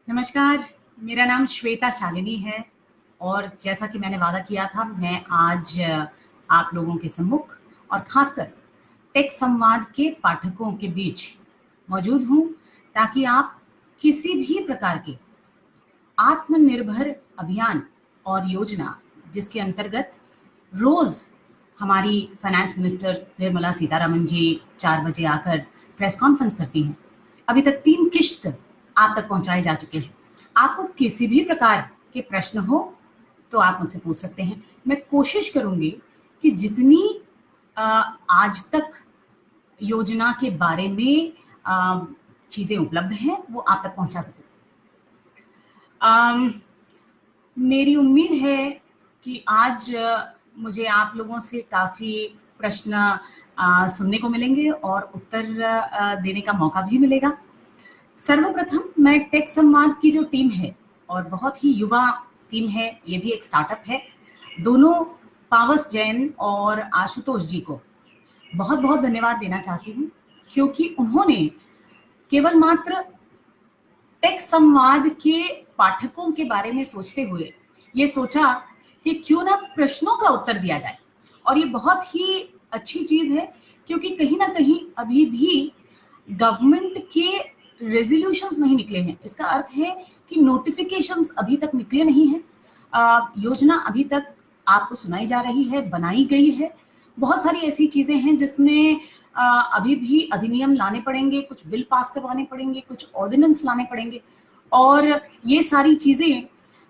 नमस्कार, मेरा नाम श्वेता शालिनी है और जैसा कि मैंने वादा किया था, मैं आज आप लोगों के सम्मुख और खासकर टेक संवाद के पाठकों के बीच मौजूद हूँ, ताकि आप किसी भी प्रकार के आत्मनिर्भर अभियान और योजना, जिसके अंतर्गत रोज़ हमारी फाइनेंस मिनिस्टर निर्मला सीतारमण जी 4 बजे आकर प्रेस कॉन्फ्रेंस करती हैं। अभी तक 3 किश्त आप तक पहुँचाए जा चुके हैं। आपको किसी भी प्रकार के प्रश्न हो, तो आप मुझसे पूछ सकते हैं। मैं कोशिश करूँगी कि जितनी आज तक योजना के बारे में चीज़ें उपलब्ध हैं, वो आप तक पहुँचा सकूँ। मेरी उम्मीद है कि आज मुझे आप लोगों से काफ़ी प्रश्न सुनने को मिलेंगे और उत्तर देने का मौका भी मिलेगा। सर्वप्रथम मैं टेक संवाद की जो टीम है और बहुत ही युवा टीम है, ये भी एक स्टार्टअप है, दोनों पावस जैन और आशुतोष जी को बहुत-बहुत धन्यवाद देना चाहती हूँ, क्योंकि उन्होंने केवल मात्र टेक संवाद के पाठकों के बारे में सोचते हुए ये सोचा कि क्यों ना प्रश्नों का उत्तर दिया जाए। और ये बहुत ही अच्छी चीज़ है, क्योंकि कहीं ना कहीं अभी भी गवर्नमेंट के रेजोल्यूशंस नहीं निकले हैं। इसका अर्थ है कि नोटिफिकेशंस अभी तक निकले नहीं हैं। योजना अभी तक आपको सुनाई जा रही है, बनाई गई है। बहुत सारी ऐसी चीज़ें हैं जिसमें अभी भी अधिनियम लाने पड़ेंगे, कुछ बिल पास करवाने पड़ेंगे, कुछ ऑर्डिनेंस लाने पड़ेंगे, और ये सारी चीज़ें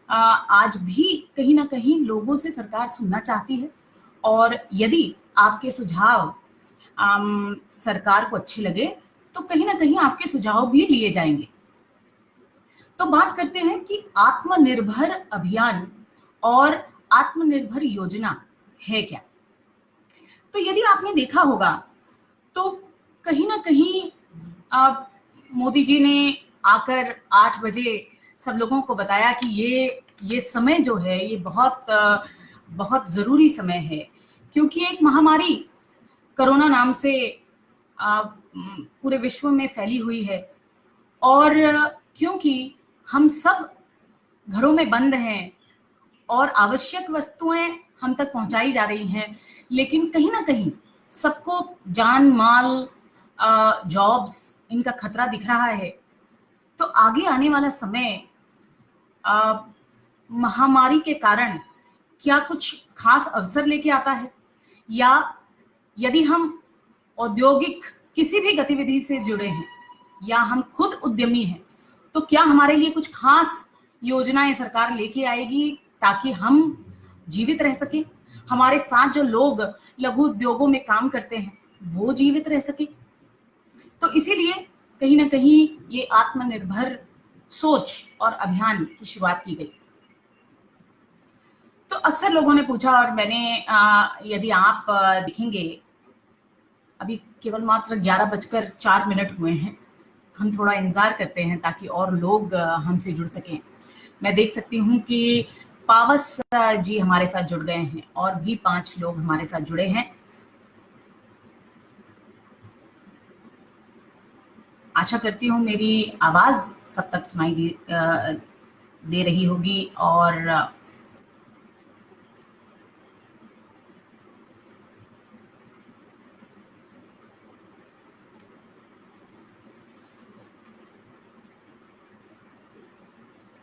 आज भी कहीं ना कहीं लोगों से सरकार सुनना चाहती है। और यदि आपके सुझाव सरकार को अच्छे लगे, तो कहीं ना कहीं आपके सुझाव भी लिए जाएंगे। तो बात करते हैं कि आत्मनिर्भर अभियान और आत्मनिर्भर योजना है क्या। तो यदि आपने देखा होगा, तो कहीं ना कहीं मोदी जी ने आकर 8 बजे सब लोगों को बताया कि ये समय जो है, ये बहुत ज़रूरी समय है, क्योंकि एक महामारी कोरोना नाम से पूरे विश्व में फैली हुई है। और क्योंकि हम सब घरों में बंद हैं और आवश्यक वस्तुएं हम तक पहुंचाई जा रही हैं, लेकिन कहीं ना कहीं सबको जान माल, जॉब्स, इनका खतरा दिख रहा है। तो आगे आने वाला समय महामारी के कारण क्या कुछ खास अवसर लेके आता है, या यदि हम औद्योगिक किसी भी गतिविधि से जुड़े हैं या हम खुद उद्यमी हैं, तो क्या हमारे लिए कुछ खास योजनाएं सरकार लेके आएगी ताकि हम जीवित रह सकें, हमारे साथ जो लोग लघु उद्योगों में काम करते हैं वो जीवित रह सके। तो इसीलिए कहीं ना कहीं ये आत्मनिर्भर सोच और अभियान की शुरुआत की गई। तो अक्सर लोगों ने पूछा, और मैंने यदि आप देखेंगे, अभी केवल मात्र 11:04 हुए हैं। हम थोड़ा इंतजार करते हैं ताकि और लोग हमसे जुड़ सकें। मैं देख सकती हूँ कि पावस जी हमारे साथ जुड़ गए हैं और भी 5 लोग हमारे साथ जुड़े हैं। आशा करती हूँ मेरी आवाज सब तक सुनाई दे रही होगी। और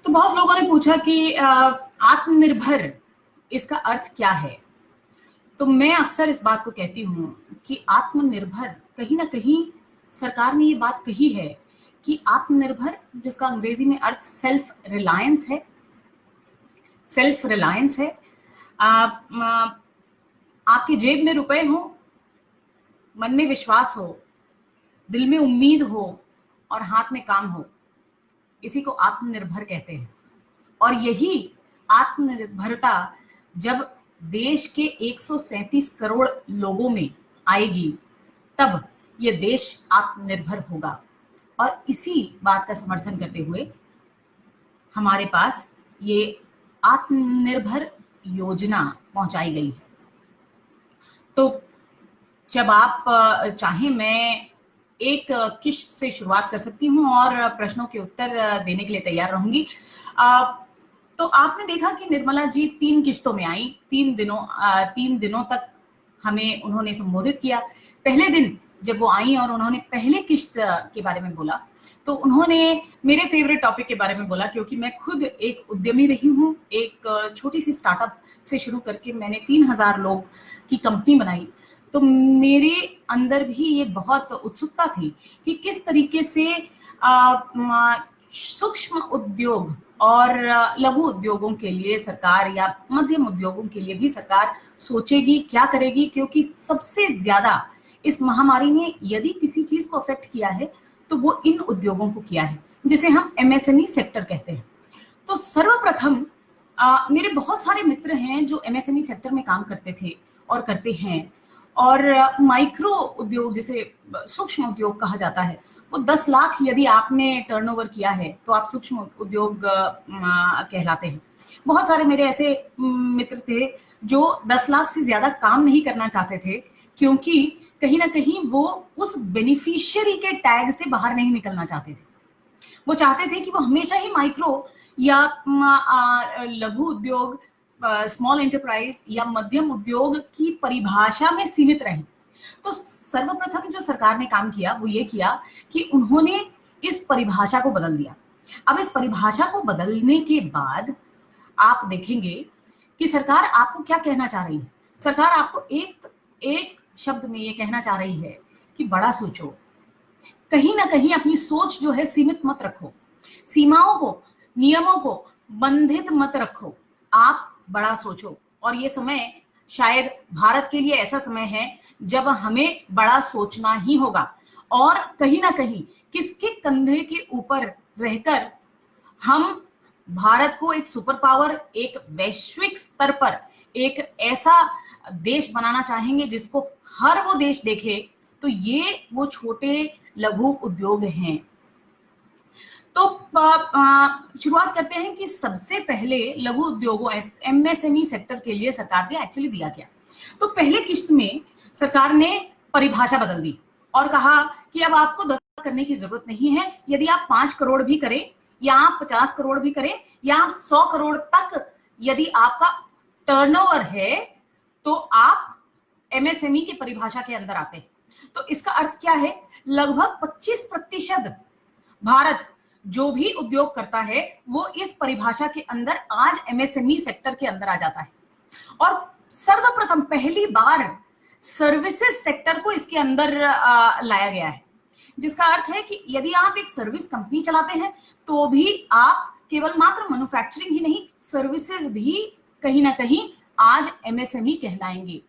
तो बहुत लोगों ने पूछा कि आत्मनिर्भर इसका अर्थ क्या है। तो मैं अक्सर इस बात को कहती हूँ कि आत्मनिर्भर, कहीं ना कहीं सरकार ने ये बात कही है कि आत्मनिर्भर, जिसका अंग्रेजी में अर्थ सेल्फ रिलायंस है, सेल्फ रिलायंस है। आपकी जेब में रुपए हो, मन में विश्वास हो, दिल में उम्मीद हो और हाथ में काम हो, इसी को आत्मनिर्भर कहते हैं। और यही आत्मनिर्भरता जब देश के 137 करोड़ लोगों में आएगी, तब ये देश आत्मनिर्भर होगा। और इसी बात का समर्थन करते हुए हमारे पास ये आत्मनिर्भर योजना पहुंचाई गई है। तो जब आप चाहें, मैं एक किश्त से शुरुआत कर सकती हूँ और प्रश्नों के उत्तर देने के लिए तैयार रहूंगी। तो आपने देखा कि निर्मला जी 3 किश्तों में आई, 3 दिनों तक हमें उन्होंने संबोधित किया। पहले दिन जब वो आई और उन्होंने पहले किश्त के बारे में बोला, तो उन्होंने मेरे फेवरेट टॉपिक के बारे में बोला, क्योंकि मैं खुद एक उद्यमी रही हूँ। एक छोटी सी स्टार्टअप से शुरू करके मैंने 3000 लोग की कंपनी बनाई। तो मेरे अंदर भी ये बहुत उत्सुकता थी कि किस तरीके से सूक्ष्म उद्योग और लघु उद्योगों के लिए सरकार या मध्यम उद्योगों के लिए भी सरकार सोचेगी, क्या करेगी, क्योंकि सबसे ज्यादा इस महामारी ने यदि किसी चीज को अफेक्ट किया है तो वो इन उद्योगों को किया है, जिसे हम एमएसएमई सेक्टर कहते हैं। तो सर्वप्रथम मेरे बहुत सारे मित्र हैं जो एमएसएमई सेक्टर में काम करते थे और करते हैं, और माइक्रो उद्योग जिसे सूक्ष्म उद्योग कहा जाता है, वो 10 लाख यदि आपने टर्नओवर किया है तो आप सूक्ष्म उद्योग कहलाते हैं। बहुत सारे मेरे ऐसे मित्र थे जो 10 लाख से ज्यादा काम नहीं करना चाहते थे, क्योंकि कहीं ना कहीं वो उस बेनिफिशियरी के टैग से बाहर नहीं निकलना चाहते थे। वो चाहते थे कि वो हमेशा ही माइक्रो या लघु उद्योग, स्मॉल एंटरप्राइज या मध्यम उद्योग की परिभाषा में सीमित रहे। तो सर्वप्रथम जो सरकार ने काम किया वो ये किया कि उन्होंने इस परिभाषा को बदल दिया। अब इस परिभाषा को बदलने के बाद आप देखेंगे कि सरकार आपको क्या कहना चाह रही है। सरकार आपको एक शब्द में ये कहना चाह रही है कि बड़ा सोचो, कहीं ना कहीं अपनी सोच जो है सीमित मत रखो, सीमाओं को, नियमों को बंधित मत रखो, आप बड़ा सोचो। और ये समय शायद भारत के लिए ऐसा समय है जब हमें बड़ा सोचना ही होगा, और कहीं ना कहीं किसके कंधे के ऊपर रहकर हम भारत को एक सुपर पावर, एक वैश्विक स्तर पर एक ऐसा देश बनाना चाहेंगे जिसको हर वो देश देखे, तो ये वो छोटे लघु उद्योग हैं। तो शुरुआत करते हैं कि सबसे पहले लघु उद्योगों एमएसएमई सेक्टर के लिए सरकार ने एक्चुअली दिया क्या। तो पहले किश्त में सरकार ने परिभाषा बदल दी और कहा कि अब आपको 10 करने की जरूरत नहीं है। यदि आप 5 करोड़ भी करें या आप 50 करोड़ भी करें या आप 100 करोड़ तक यदि आपका टर्नओवर है तो आप एमएसएमई की परिभाषा के अंदर आते हैं। तो इसका अर्थ क्या है, लगभग 25% भारत जो भी उद्योग करता है वो इस परिभाषा के अंदर आज एमएसएमई सेक्टर के अंदर आ जाता है। और सर्वप्रथम पहली बार सर्विसेज सेक्टर को इसके अंदर लाया गया है, जिसका अर्थ है कि यदि आप एक सर्विस कंपनी चलाते हैं तो भी आप केवल मात्र मैन्युफैक्चरिंग ही नहीं, सर्विसेज भी कहीं ना कहीं आज एमएसएमई कहलाएंगे।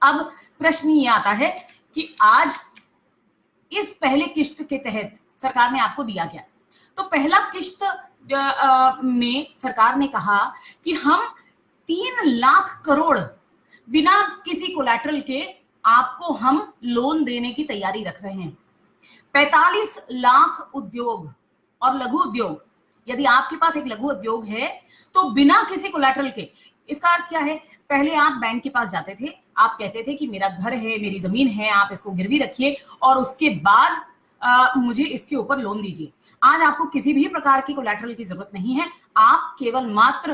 अब प्रश्न ये आता है कि आज इस पहले किश्त के तहत सरकार ने आपको दिया क्या। तो पहला किश्त में सरकार ने कहा कि हम 3 लाख करोड़ बिना किसी कोलैटरल के आपको हम लोन देने की तैयारी रख रहे हैं। 45 लाख उद्योग और लघु उद्योग, यदि आपके पास एक लघु उद्योग है तो बिना किसी कोलैटरल के, इसका अर्थ क्या है, पहले आप बैंक के पास जाते थे, आप कहते थे कि मेरा घर है, मेरी जमीन है, आप इसको गिरवी रखिए और उसके बाद मुझे इसके ऊपर लोन दीजिए। आज आपको किसी भी प्रकार की कोलैटरल की जरूरत नहीं है, आप केवल मात्र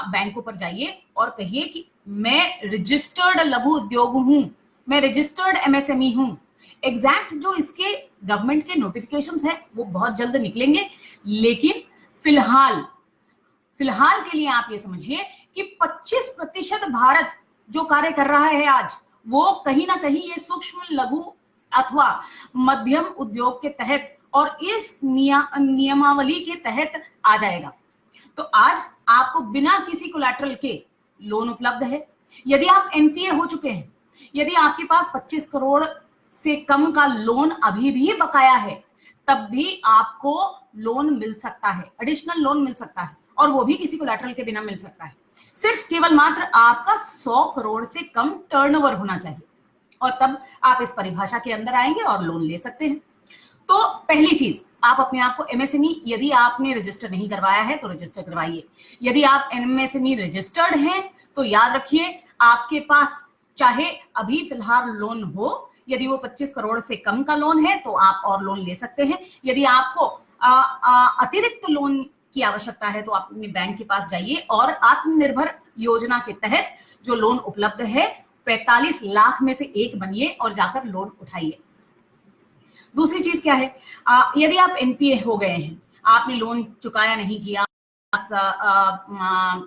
बैंकों पर जाइए और कहिए कि मैं रजिस्टर्ड लघु उद्योग हूं, मैं रजिस्टर्ड एमएसएमई हूं। एग्जैक्ट जो इसके गवर्नमेंट के नोटिफिकेशंस हैं वो बहुत जल्द निकलेंगे, लेकिन फिलहाल के लिए आप ये समझिए कि 25% भारत जो कार्य कर रहा है आज, वो कहीं ना कहीं ये सूक्ष्म लघु अथवा मध्यम उद्योग के तहत और इस नियमावली के तहत आ जाएगा। तो आज आपको बिना किसी कोलैटरल के लोन उपलब्ध है। यदि आप एनपीए हो चुके हैं, यदि आपके पास 25 करोड़ से कम का लोन अभी भी बकाया है, तब भी आपको लोन मिल सकता है, एडिशनल लोन मिल सकता है, और वो भी किसी कोलैटरल के बिना मिल सकता है। सिर्फ केवल मात्र आपका 100 करोड़ से कम टर्नओवर होना चाहिए, और तब आप इस परिभाषा के अंदर आएंगे और लोन ले सकते हैं। तो पहली चीज, आप अपने आप को एमएसएमई, यदि आपने रजिस्टर नहीं करवाया है तो रजिस्टर करवाइए। यदि आप एमएसएमई रजिस्टर्ड हैं तो याद रखिए, आपके पास चाहे अभी फिलहाल लोन हो यदि वो 25 करोड़ से कम का लोन है तो आप और लोन ले सकते हैं। यदि आपको अतिरिक्त लोन की आवश्यकता है तो आप अपने बैंक के पास जाइए और आत्मनिर्भर योजना के तहत जो लोन उपलब्ध है 45 लाख में से एक बनिए और जाकर लोन उठाइए। दूसरी चीज क्या है, यदि आप एनपीए हो गए हैं, आपने लोन चुकाया नहीं किया,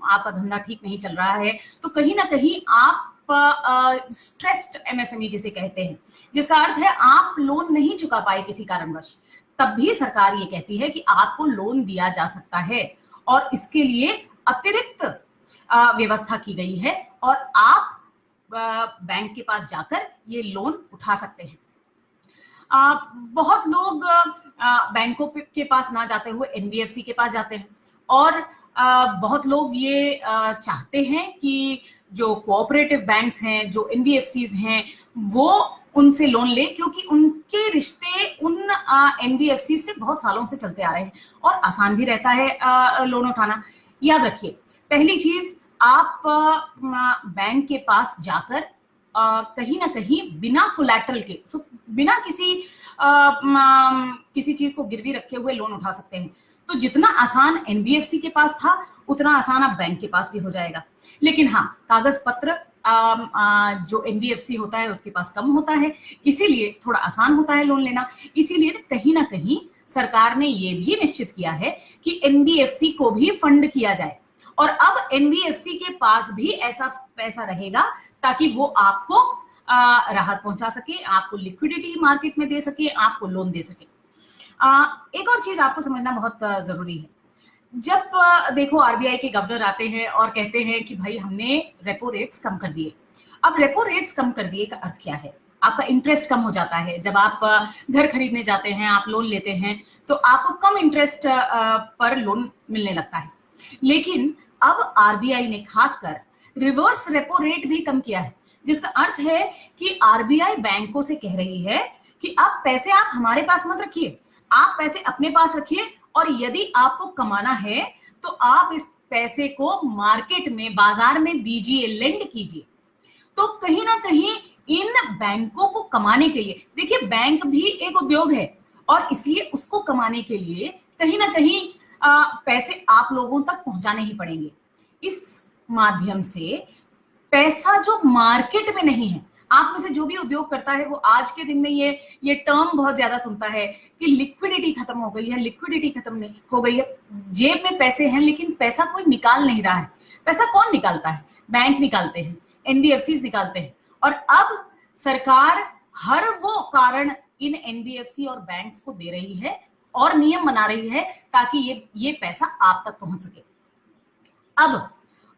आपका धंधा ठीक नहीं चल रहा है, तो कहीं ना कहीं आप स्ट्रेस्ड एमएसएमई जिसे कहते हैं, जिसका अर्थ है आप लोन नहीं चुका पाए किसी कारणवश, तब भी सरकार ये कहती है कि आपको लोन दिया जा सकता है और इसके लिए अतिरिक्त व्यवस्था की गई है और आप बैंक के पास जाकर ये लोन उठा सकते हैं। बहुत लोग बैंकों के पास ना जाते हुए एनबीएफसी के पास जाते हैं और बहुत लोग ये चाहते हैं कि जो कोऑपरेटिव बैंक्स हैं, जो एनबीएफसीज हैं, वो उनसे लोन ले, क्योंकि उनके रिश्ते उन एनबीएफसी से बहुत सालों से चलते आ रहे हैं और आसान भी रहता है लोन उठाना। याद रखिए, पहली चीज, आप बैंक के पास जाकर कहीं ना कहीं बिना कोलैटरल के, बिना किसी चीज को गिरवी रखे हुए लोन उठा सकते हैं। तो जितना आसान एनबीएफसी के पास था उतना आसान अब बैंक के पास भी हो जाएगा। लेकिन हाँ, कागज पत्र जो एनबीएफसी होता है उसके पास कम होता है, इसीलिए थोड़ा आसान होता है लोन लेना। इसीलिए कहीं ना कहीं सरकार ने ये भी निश्चित किया है कि एनबीएफसी को भी फंड किया जाए और अब एनबीएफसी के पास भी ऐसा पैसा रहेगा ताकि वो आपको राहत पहुंचा सके, आपको लिक्विडिटी मार्केट में दे सके, आपको लोन दे सके। एक और चीज आपको समझना बहुत जरूरी है। जब देखो आरबीआई के गवर्नर आते हैं और कहते हैं कि भाई हमने रेपो रेट्स कम कर दिए। अब रेपो रेट्स कम कर दिए का अर्थ क्या है? आपका इंटरेस्ट कम हो जाता है। जब आप घर खरीदने जाते हैं, आप लोन लेते हैं, तो आपको कम इंटरेस्ट पर लोन मिलने लगता है। लेकिन अब आरबीआई ने खासकर रिवर्स रेपो रेट भी कम किया है, जिसका अर्थ है कि आरबीआई बैंकों से कह रही है कि अब पैसे आप हमारे पास मत रखिए, आप पैसे अपने पास रखिए और यदि आपको कमाना है तो आप इस पैसे को मार्केट में, बाजार में दीजिए, लेंड कीजिए। तो कहीं ना कहीं इन बैंकों को कमाने के लिए, देखिए बैंक भी एक उद्योग है और इसलिए उसको कमाने के लिए कहीं ना कहीं पैसे आप लोगों तक पहुंचाने ही पड़ेंगे। इस माध्यम से पैसा जो मार्केट में नहीं है, आप में से जो भी उद्योग करता है वो आज के दिन में ये टर्म बहुत ज्यादा सुनता है कि लिक्विडिटी खत्म हो गई है, लिक्विडिटी खत्म नहीं हो गई है। जेब में पैसे हैं लेकिन पैसा कोई निकाल नहीं रहा है। पैसा कौन निकालता है? बैंक निकालते हैं, एनबीएफसी निकालते हैं। और अब सरकार हर वो कारण इन एनबीएफसी और बैंक्स को दे रही है और नियम बना रही है ताकि ये पैसा आप तक पहुंच सके। अब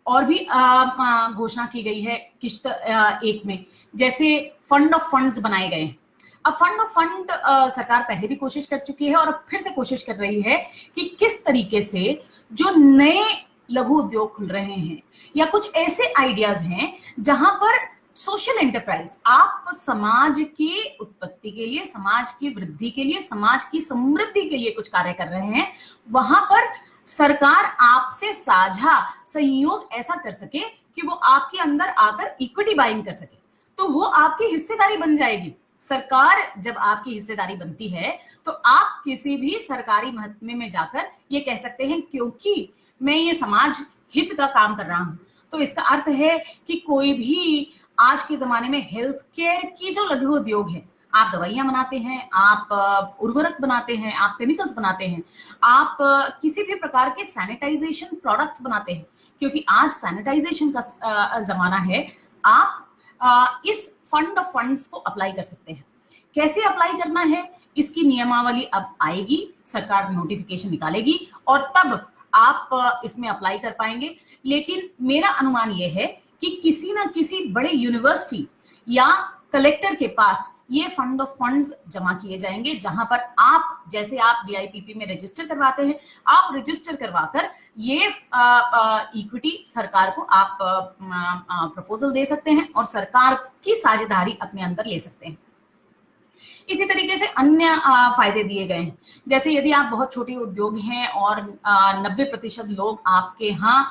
और भी घोषणा की गई है किश्त एक में, जैसे फंड ऑफ फंड्स बनाए गए हैं। अब फंड ऑफ फंड सरकार पहले भी कोशिश कर चुकी है और अब फिर से कोशिश कर रही है कि किस तरीके से जो नए लघु उद्योग खुल रहे हैं या कुछ ऐसे आइडियाज हैं जहां पर सोशल एंटरप्राइज, आप समाज की उत्पत्ति के लिए, समाज की वृद्धि के लिए, समाज की समृद्धि के लिए कुछ कार्य कर रहे हैं, वहां पर सरकार आपसे साझा सहयोग ऐसा कर सके कि वो आपके अंदर आकर इक्विटी बाइंग कर सके, तो वो आपकी हिस्सेदारी बन जाएगी। सरकार जब आपकी हिस्सेदारी बनती है तो आप किसी भी सरकारी महकमे में जाकर ये कह सकते हैं क्योंकि मैं ये समाज हित का काम कर रहा हूं। तो इसका अर्थ है कि कोई भी आज के जमाने में हेल्थ केयर की जो लघु उद्योग है, आप दवाइयां बनाते हैं, आप उर्वरक बनाते हैं, आप केमिकल्स बनाते हैं, आप किसी भी प्रकार के सैनिटाइजेशन प्रोडक्ट्स बनाते हैं, क्योंकि आज सैनिटाइजेशन का जमाना है, आप इस फंड ऑफ फंड्स को अप्लाई कर सकते हैं। कैसे अप्लाई करना है इसकी नियमावली अब आएगी, सरकार नोटिफिकेशन निकालेगी और तब आप इसमें अप्लाई कर पाएंगे। लेकिन मेरा अनुमान यह है कि किसी ना किसी बड़े यूनिवर्सिटी या कलेक्टर के पास ये फंड ऑफ फंड्स जमा किए जाएंगे, जहां पर आप, जैसे आप डीआईपीपी में रजिस्टर करवाते हैं, आप रजिस्टर करवाकर ये इक्विटी सरकार को आप प्रपोजल दे सकते हैं और सरकार की साझेदारी अपने अंदर ले सकते हैं। इसी तरीके से अन्य फायदे दिए गए हैं। जैसे यदि आप बहुत छोटे उद्योग हैं और 90% लोग आपके यहाँ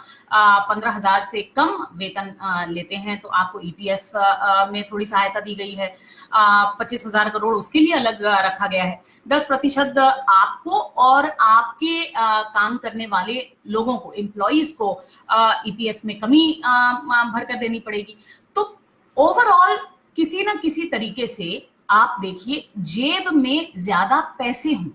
15,000 से कम वेतन लेते हैं, तो आपको ईपीएफ में थोड़ी सहायता दी गई है। 25,000 करोड़ उसके लिए अलग रखा गया है। 10% आपको और आपके काम करने वाले लोगों को, एम्प्लॉइज को ईपीएफ में कमी भर कर देनी पड़ेगी। तो ओवरऑल किसी ना किसी तरीके से आप देखिए, जेब में ज्यादा पैसे हों,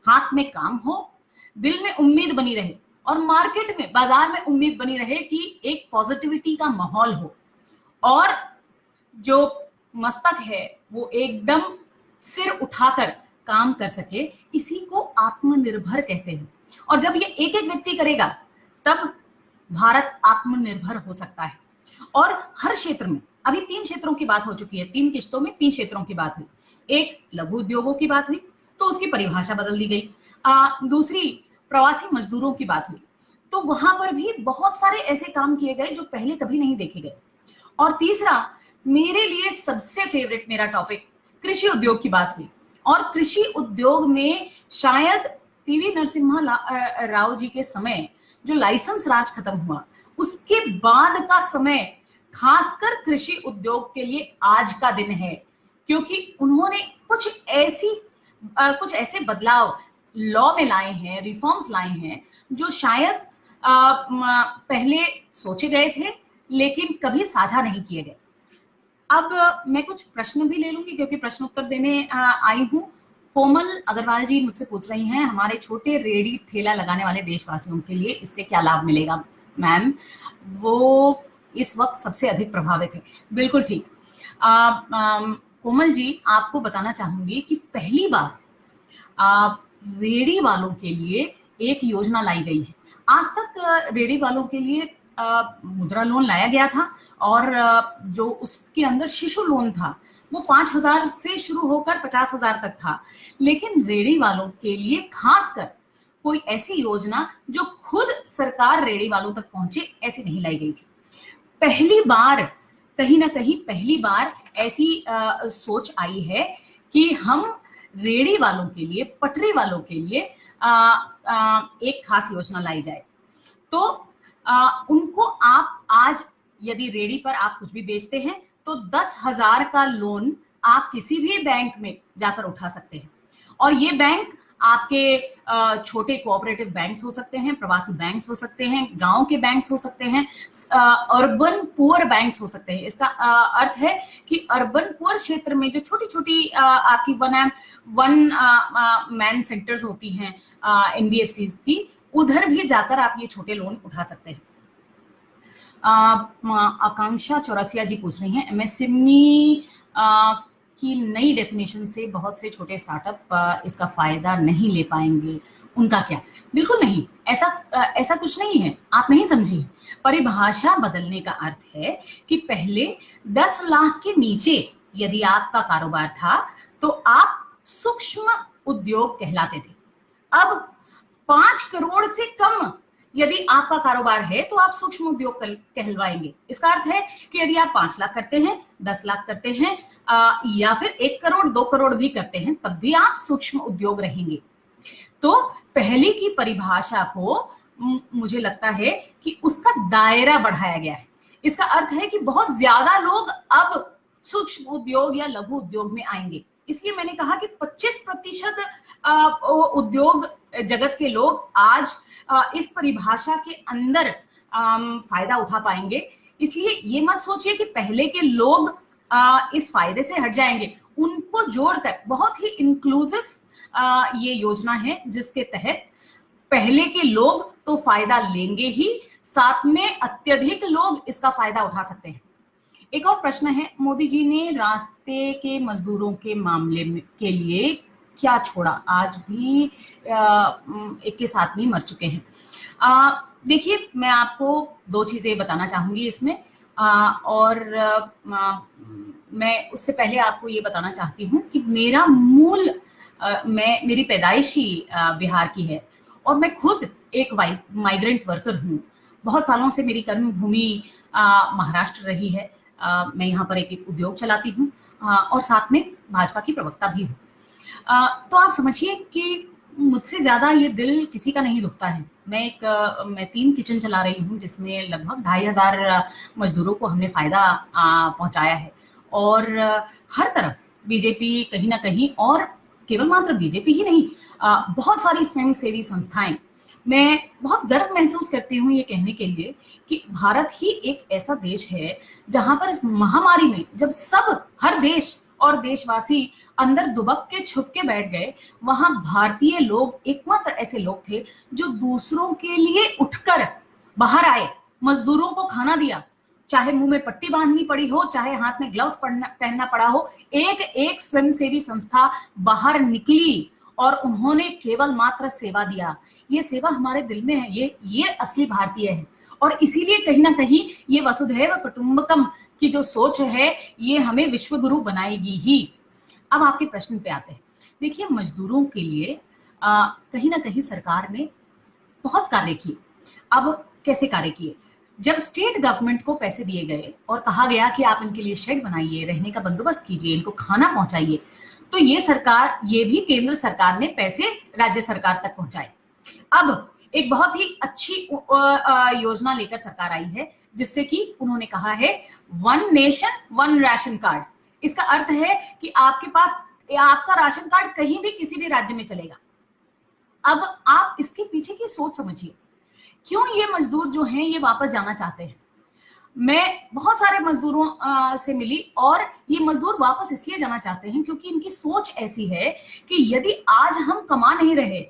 हाथ में काम हो, दिल में उम्मीद बनी रहे और मार्केट में, बाजार में उम्मीद बनी रहे कि एक पॉजिटिविटी का माहौल हो और जो मस्तक है वो एकदम सिर उठाकर काम कर सके, इसी को आत्मनिर्भर कहते हैं। और जब ये एक एक व्यक्ति करेगा तब भारत आत्मनिर्भर हो सकता है। और हर क्षेत्र में, अभी 3 क्षेत्रों की बात हो चुकी है, 3 किश्तों में 3 क्षेत्रों की बात हुई। एक लघु उद्योगों की बात हुई तो उसकी परिभाषा बदल दी गई। दूसरी प्रवासी मजदूरों की बात हुई तो वहां पर भी बहुत सारे ऐसे काम किए गए जो पहले कभी नहीं देखे गए। और तीसरा, मेरे लिए सबसे फेवरेट मेरा टॉपिक, कृषि उद्योग की बात हुई। और कृषि उद्योग में शायद पीवी नरसिम्हा राव जी के समय जो लाइसेंस राज खत्म हुआ, उसके बाद का समय खासकर कृषि उद्योग के लिए आज का दिन है, क्योंकि उन्होंने कुछ ऐसे बदलाव लॉ में लाए हैं, रिफॉर्म्स लाए हैं, जो शायद पहले सोचे गए थे लेकिन कभी साझा नहीं किए गए। अब मैं कुछ प्रश्न भी ले लूंगी क्योंकि प्रश्न उत्तर देने आई हूँ। कोमल अग्रवाल जी मुझसे पूछ रही हैं, हमारे छोटे रेडी ठेला लगाने वाले देशवासियों के लिए इससे क्या लाभ मिलेगा मैम? वो इस वक्त सबसे अधिक प्रभावित है। बिल्कुल ठीक। कोमल जी, आपको बताना चाहूंगी कि पहली बार रेडी वालों के लिए एक योजना लाई गई है। आज तक रेडी वालों के लिए मुद्रा लोन लाया गया था और जो उसके अंदर शिशु लोन था वो 5,000 से शुरू होकर 50,000 तक था। लेकिन रेडी वालों के लिए खासकर कोई ऐसी योजना जो खुद सरकार रेडी वालों तक पहुंचे, ऐसी नहीं लाई गई थी। पहली बार, कहीं ना कहीं पहली बार ऐसी सोच आई है कि हम रेडी वालों के लिए, पटरी वालों के लिए एक खास योजना लाई जाए। तो उनको आप आज यदि रेडी पर आप कुछ भी बेचते हैं तो 10,000 का लोन आप किसी भी बैंक में जाकर उठा सकते हैं। और ये बैंक आपके छोटे कोऑपरेटिव बैंक्स हो सकते हैं, प्रवासी बैंक्स हो सकते हैं, गांव के बैंक्स हो सकते हैं, अर्बन पुअर बैंक्स हो सकते हैं। इसका अर्थ है कि अर्बन पुअर क्षेत्र में जो छोटी छोटी आपकी वन मैन सेंटर्स होती हैं एनबीएफसी की, उधर भी जाकर आप ये छोटे लोन उठा सकते हैं। आकांक्षा चौरसिया जी पूछ रही हैं, एमएसएमई की नई डेफिनेशन से बहुत से छोटे स्टार्टअप इसका फायदा नहीं ले पाएंगे, उनका क्या? बिल्कुल नहीं, ऐसा कुछ नहीं है, आप नहीं समझिए। परिभाषा बदलने का अर्थ है कि पहले 10 लाख के नीचे यदि आपका कारोबार था तो आप सूक्ष्म उद्योग कहलाते थे। अब 5 करोड़ से कम यदि आपका कारोबार है तो आप सूक्ष्म उद्योग कहलवाएंगे। इसका अर्थ है कि यदि आप 5 लाख करते हैं, 10 लाख करते हैं या फिर 1 करोड़ 2 करोड़ भी करते हैं, तब भी आप सूक्ष्म उद्योग रहेंगे। तो पहले की परिभाषा को मुझे लगता है कि उसका दायरा बढ़ाया गया है। इसका अर्थ है कि बहुत ज्यादा लोग अब सूक्ष्म उद्योग या लघु उद्योग में आएंगे। इसलिए मैंने कहा कि 25% उद्योग जगत के लोग आज इस परिभाषा के अंदर फायदा उठा पाएंगे। इसलिए ये मत सोचिए कि पहले के लोग इस फायदे से हट जाएंगे। उनको जोड़कर बहुत ही इंक्लूसिव ये योजना है जिसके तहत पहले के लोग तो फायदा लेंगे ही, साथ में अत्यधिक लोग इसका फायदा उठा सकते हैं। एक और प्रश्न है, मोदी जी ने रास्ते के मजदूरों के मामले के लिए क्या छोड़ा? आज भी 21 आदमी मर चुके हैं। देखिए, मैं आपको 2 चीजें बताना चाहूंगी इसमें और मैं उससे पहले आपको ये बताना चाहती हूँ कि मेरा मेरी पैदाइशी बिहार की है और मैं खुद एक माइग्रेंट वर्कर हूँ। बहुत सालों से मेरी कर्म भूमि महाराष्ट्र रही है। मैं यहाँ पर एक उद्योग चलाती हूँ और साथ में भाजपा की प्रवक्ता भी हूँ। तो आप समझिए कि मुझसे ज़्यादा ये दिल किसी का नहीं दुखता है। मैं 3 किचन चला रही हूँ जिसमें लगभग 2,500 मज़दूरों को हमने फ़ायदा पहुँचाया है और हर तरफ बीजेपी कहीं न कहीं, और केवल मात्र बीजेपी ही नहीं, बहुत सारी स्वयंसेवी संस्थाएँ। मैं बहुत गर्व महसूस करती हूँ ये कहने के लिए कि भारत ही एक ऐसा देश है जहाँ पर इस महामारी में जब हर देश और देशवासी अंदर दुबक के छुप के बैठ गए, वहां भारतीय लोग एकमात्र ऐसे लोग थे जो दूसरों के लिए उठकर बाहर आए, मजदूरों को खाना दिया, चाहे मुंह में पट्टी बांधनी पड़ी हो, चाहे हाथ में ग्लव्स पहनना पड़ा हो। एक एक स्वयंसेवी संस्था बाहर निकली और उन्होंने केवल मात्र सेवा दिया। ये सेवा हमारे दिल में है, ये असली भारतीय है। और इसीलिए कहीं ना कहीं ये वसुधैव कुटुंबकम की जो सोच है, ये हमें विश्वगुरु बनाएगी ही। अब आपके प्रश्न पे आते हैं। देखिए, मजदूरों के लिए कहीं ना कहीं सरकार ने बहुत कार्य किए। अब कैसे कार्य किए? जब स्टेट गवर्नमेंट को पैसे दिए गए और कहा गया कि आप इनके लिए शेड बनाइए, रहने का बंदोबस्त कीजिए, इनको खाना पहुंचाइए, तो ये भी केंद्र सरकार ने पैसे राज्य सरकार तक पहुंचाए। अब एक बहुत ही अच्छी योजना लेकर सरकार आई है, जिससे कि उन्होंने कहा है 1 नेशन 1 राशन कार्ड। इसका अर्थ है कि आपका राशन कार्ड कहीं भी किसी भी राज्य में चलेगा। अब आप इसके पीछे की सोच समझिए, क्यों ये मजदूर जो हैं ये वापस जाना चाहते हैं। मैं बहुत सारे मजदूरों से मिली और ये मजदूर वापस इसलिए जाना चाहते हैं क्योंकि इनकी सोच ऐसी है कि यदि आज हम कमा नहीं रहे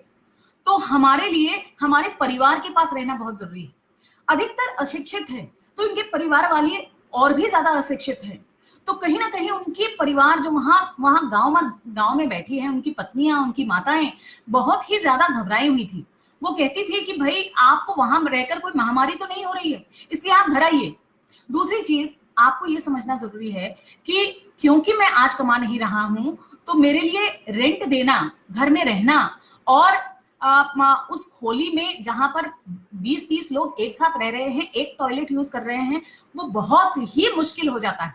तो हमारे लिए हमारे परिवार के पास रहना बहुत जरूरी है। अधिकतर अशिक्षित है तो इनके परिवार वाले और भी ज्यादा अशिक्षित हैं, तो कहीं ना कहीं उनकी परिवार जो वहां गांव में बैठी है, उनकी पत्नियां, उनकी माताएं बहुत ही ज्यादा घबराई हुई थी। वो कहती थी कि भाई आपको वहां रहकर कोई महामारी तो नहीं हो रही है, इसलिए आप घर आइए। दूसरी चीज आपको ये समझना जरूरी है कि क्योंकि मैं आज कमा नहीं रहा हूं तो मेरे लिए रेंट देना, घर में रहना और उस खोली में जहां पर 20-30 लोग एक साथ रह रहे हैं, एक टॉयलेट यूज कर रहे हैं, वो बहुत ही मुश्किल हो जाता है।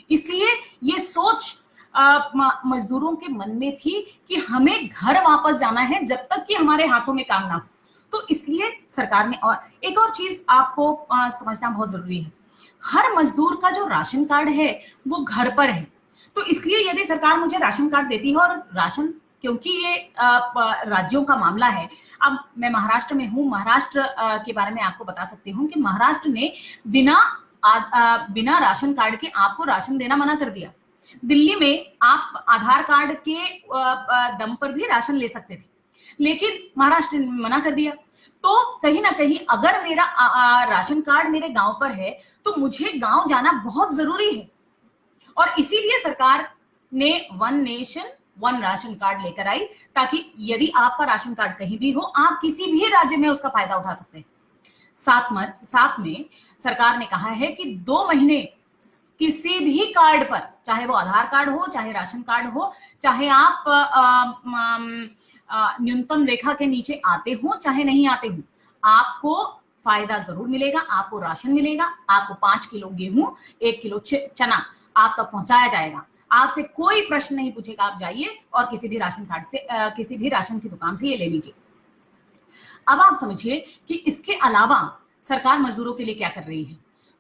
इसलिए ये सोच मजदूरों के मन में थी कि हमें घर वापस जाना है जब तक कि हमारे हाथों में काम ना हो। तो इसलिए सरकार ने, और एक और चीज आपको समझना बहुत जरूरी है, हर मजदूर का जो राशन कार्ड है वो घर पर है। तो इसलिए यदि सरकार मुझे राशन कार्ड देती है, और राशन, क्योंकि ये राज्यों का मामला है। अब मैं महाराष्ट्र में हूँ, महाराष्ट्र के बारे में आपको बता सकती हूँ कि महाराष्ट्र ने बिना राशन कार्ड के आपको राशन देना मना कर दिया। दिल्ली में आप आधार कार्ड के दम पर भी राशन ले सकते थे, लेकिन महाराष्ट्र ने मना कर दिया। तो कहीं ना कहीं अगर मेरा राशन कार्ड मेरे गांव पर है तो मुझे गांव जाना बहुत जरूरी है, और इसीलिए सरकार ने 1 नेशन 1 राशन कार्ड लेकर आई, ताकि यदि आपका राशन कार्ड कहीं भी हो, आप किसी भी राज्य में उसका फायदा उठा सकते हैं। साथ में सरकार ने कहा है कि 2 महीने किसी भी कार्ड पर, चाहे वो आधार कार्ड हो, चाहे राशन कार्ड हो, चाहे आप न्यूनतम रेखा के नीचे आते हो चाहे नहीं आते हो, आपको फायदा जरूर मिलेगा, आपको राशन मिलेगा, आपको 5 किलो गेहूं, 1 किलो चना आप तक पहुंचाया जाएगा। आपसे कोई प्रश्न नहीं पूछेगा, आप जाइए और किसी भी राशन कार्ड से, किसी भी राशन की दुकान से ये ले लीजिए। अब आप समझिए कि इसके अलावा सरकार मजदूरों के लिए क्या कर रही है।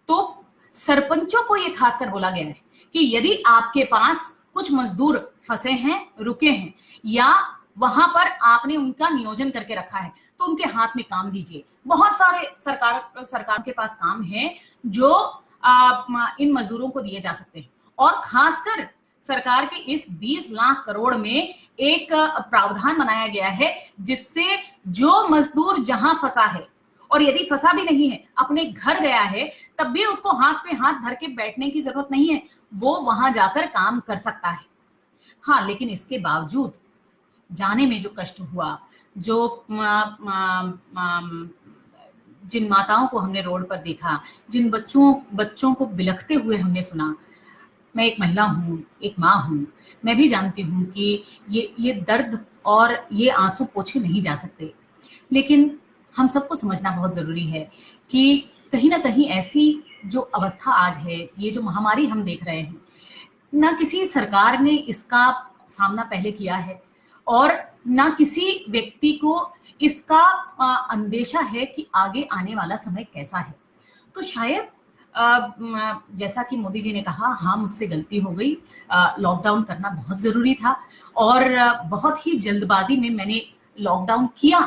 तो सरपंचों को ये खासकर बोला गया है कि यदि आपके पास कुछ मजदूर फंसे हैं, रुके हैं, या वहां पर आपने उनका नियोजन करके रखा है, तो उनके हाथ में काम दीजिए। बहुत सारे सरकार के पास काम है जो इन मजदूरों को दिए जा सकते हैं, और खासकर सरकार के इस 20 लाख करोड़ में एक प्रावधान बनाया गया है जिससे जो मजदूर जहां फंसा है, और यदि फंसा भी नहीं है, अपने घर गया है, तब भी उसको हाथ पे हाथ धर के बैठने की जरूरत नहीं है, वो वहां जाकर काम कर सकता है। हाँ, लेकिन इसके बावजूद जाने में जो कष्ट हुआ, जो जिन माताओं को हमने रोड पर देखा, जिन बच्चों को बिलखते हुए हमने सुना, मैं एक महिला हूँ, एक माँ हूँ, मैं भी जानती हूँ कि ये दर्द और ये आंसू पोंछे नहीं जा सकते। लेकिन हम सबको समझना बहुत जरूरी है कि कहीं ना कहीं ऐसी जो अवस्था आज है, ये जो महामारी हम देख रहे हैं, ना किसी सरकार ने इसका सामना पहले किया है और ना किसी व्यक्ति को इसका अंदेशा है कि आगे आने वाला समय कैसा है। तो शायद जैसा कि मोदी जी ने कहा, हाँ मुझसे गलती हो गई, लॉकडाउन करना बहुत जरूरी था और बहुत ही जल्दबाजी में मैंने लॉकडाउन किया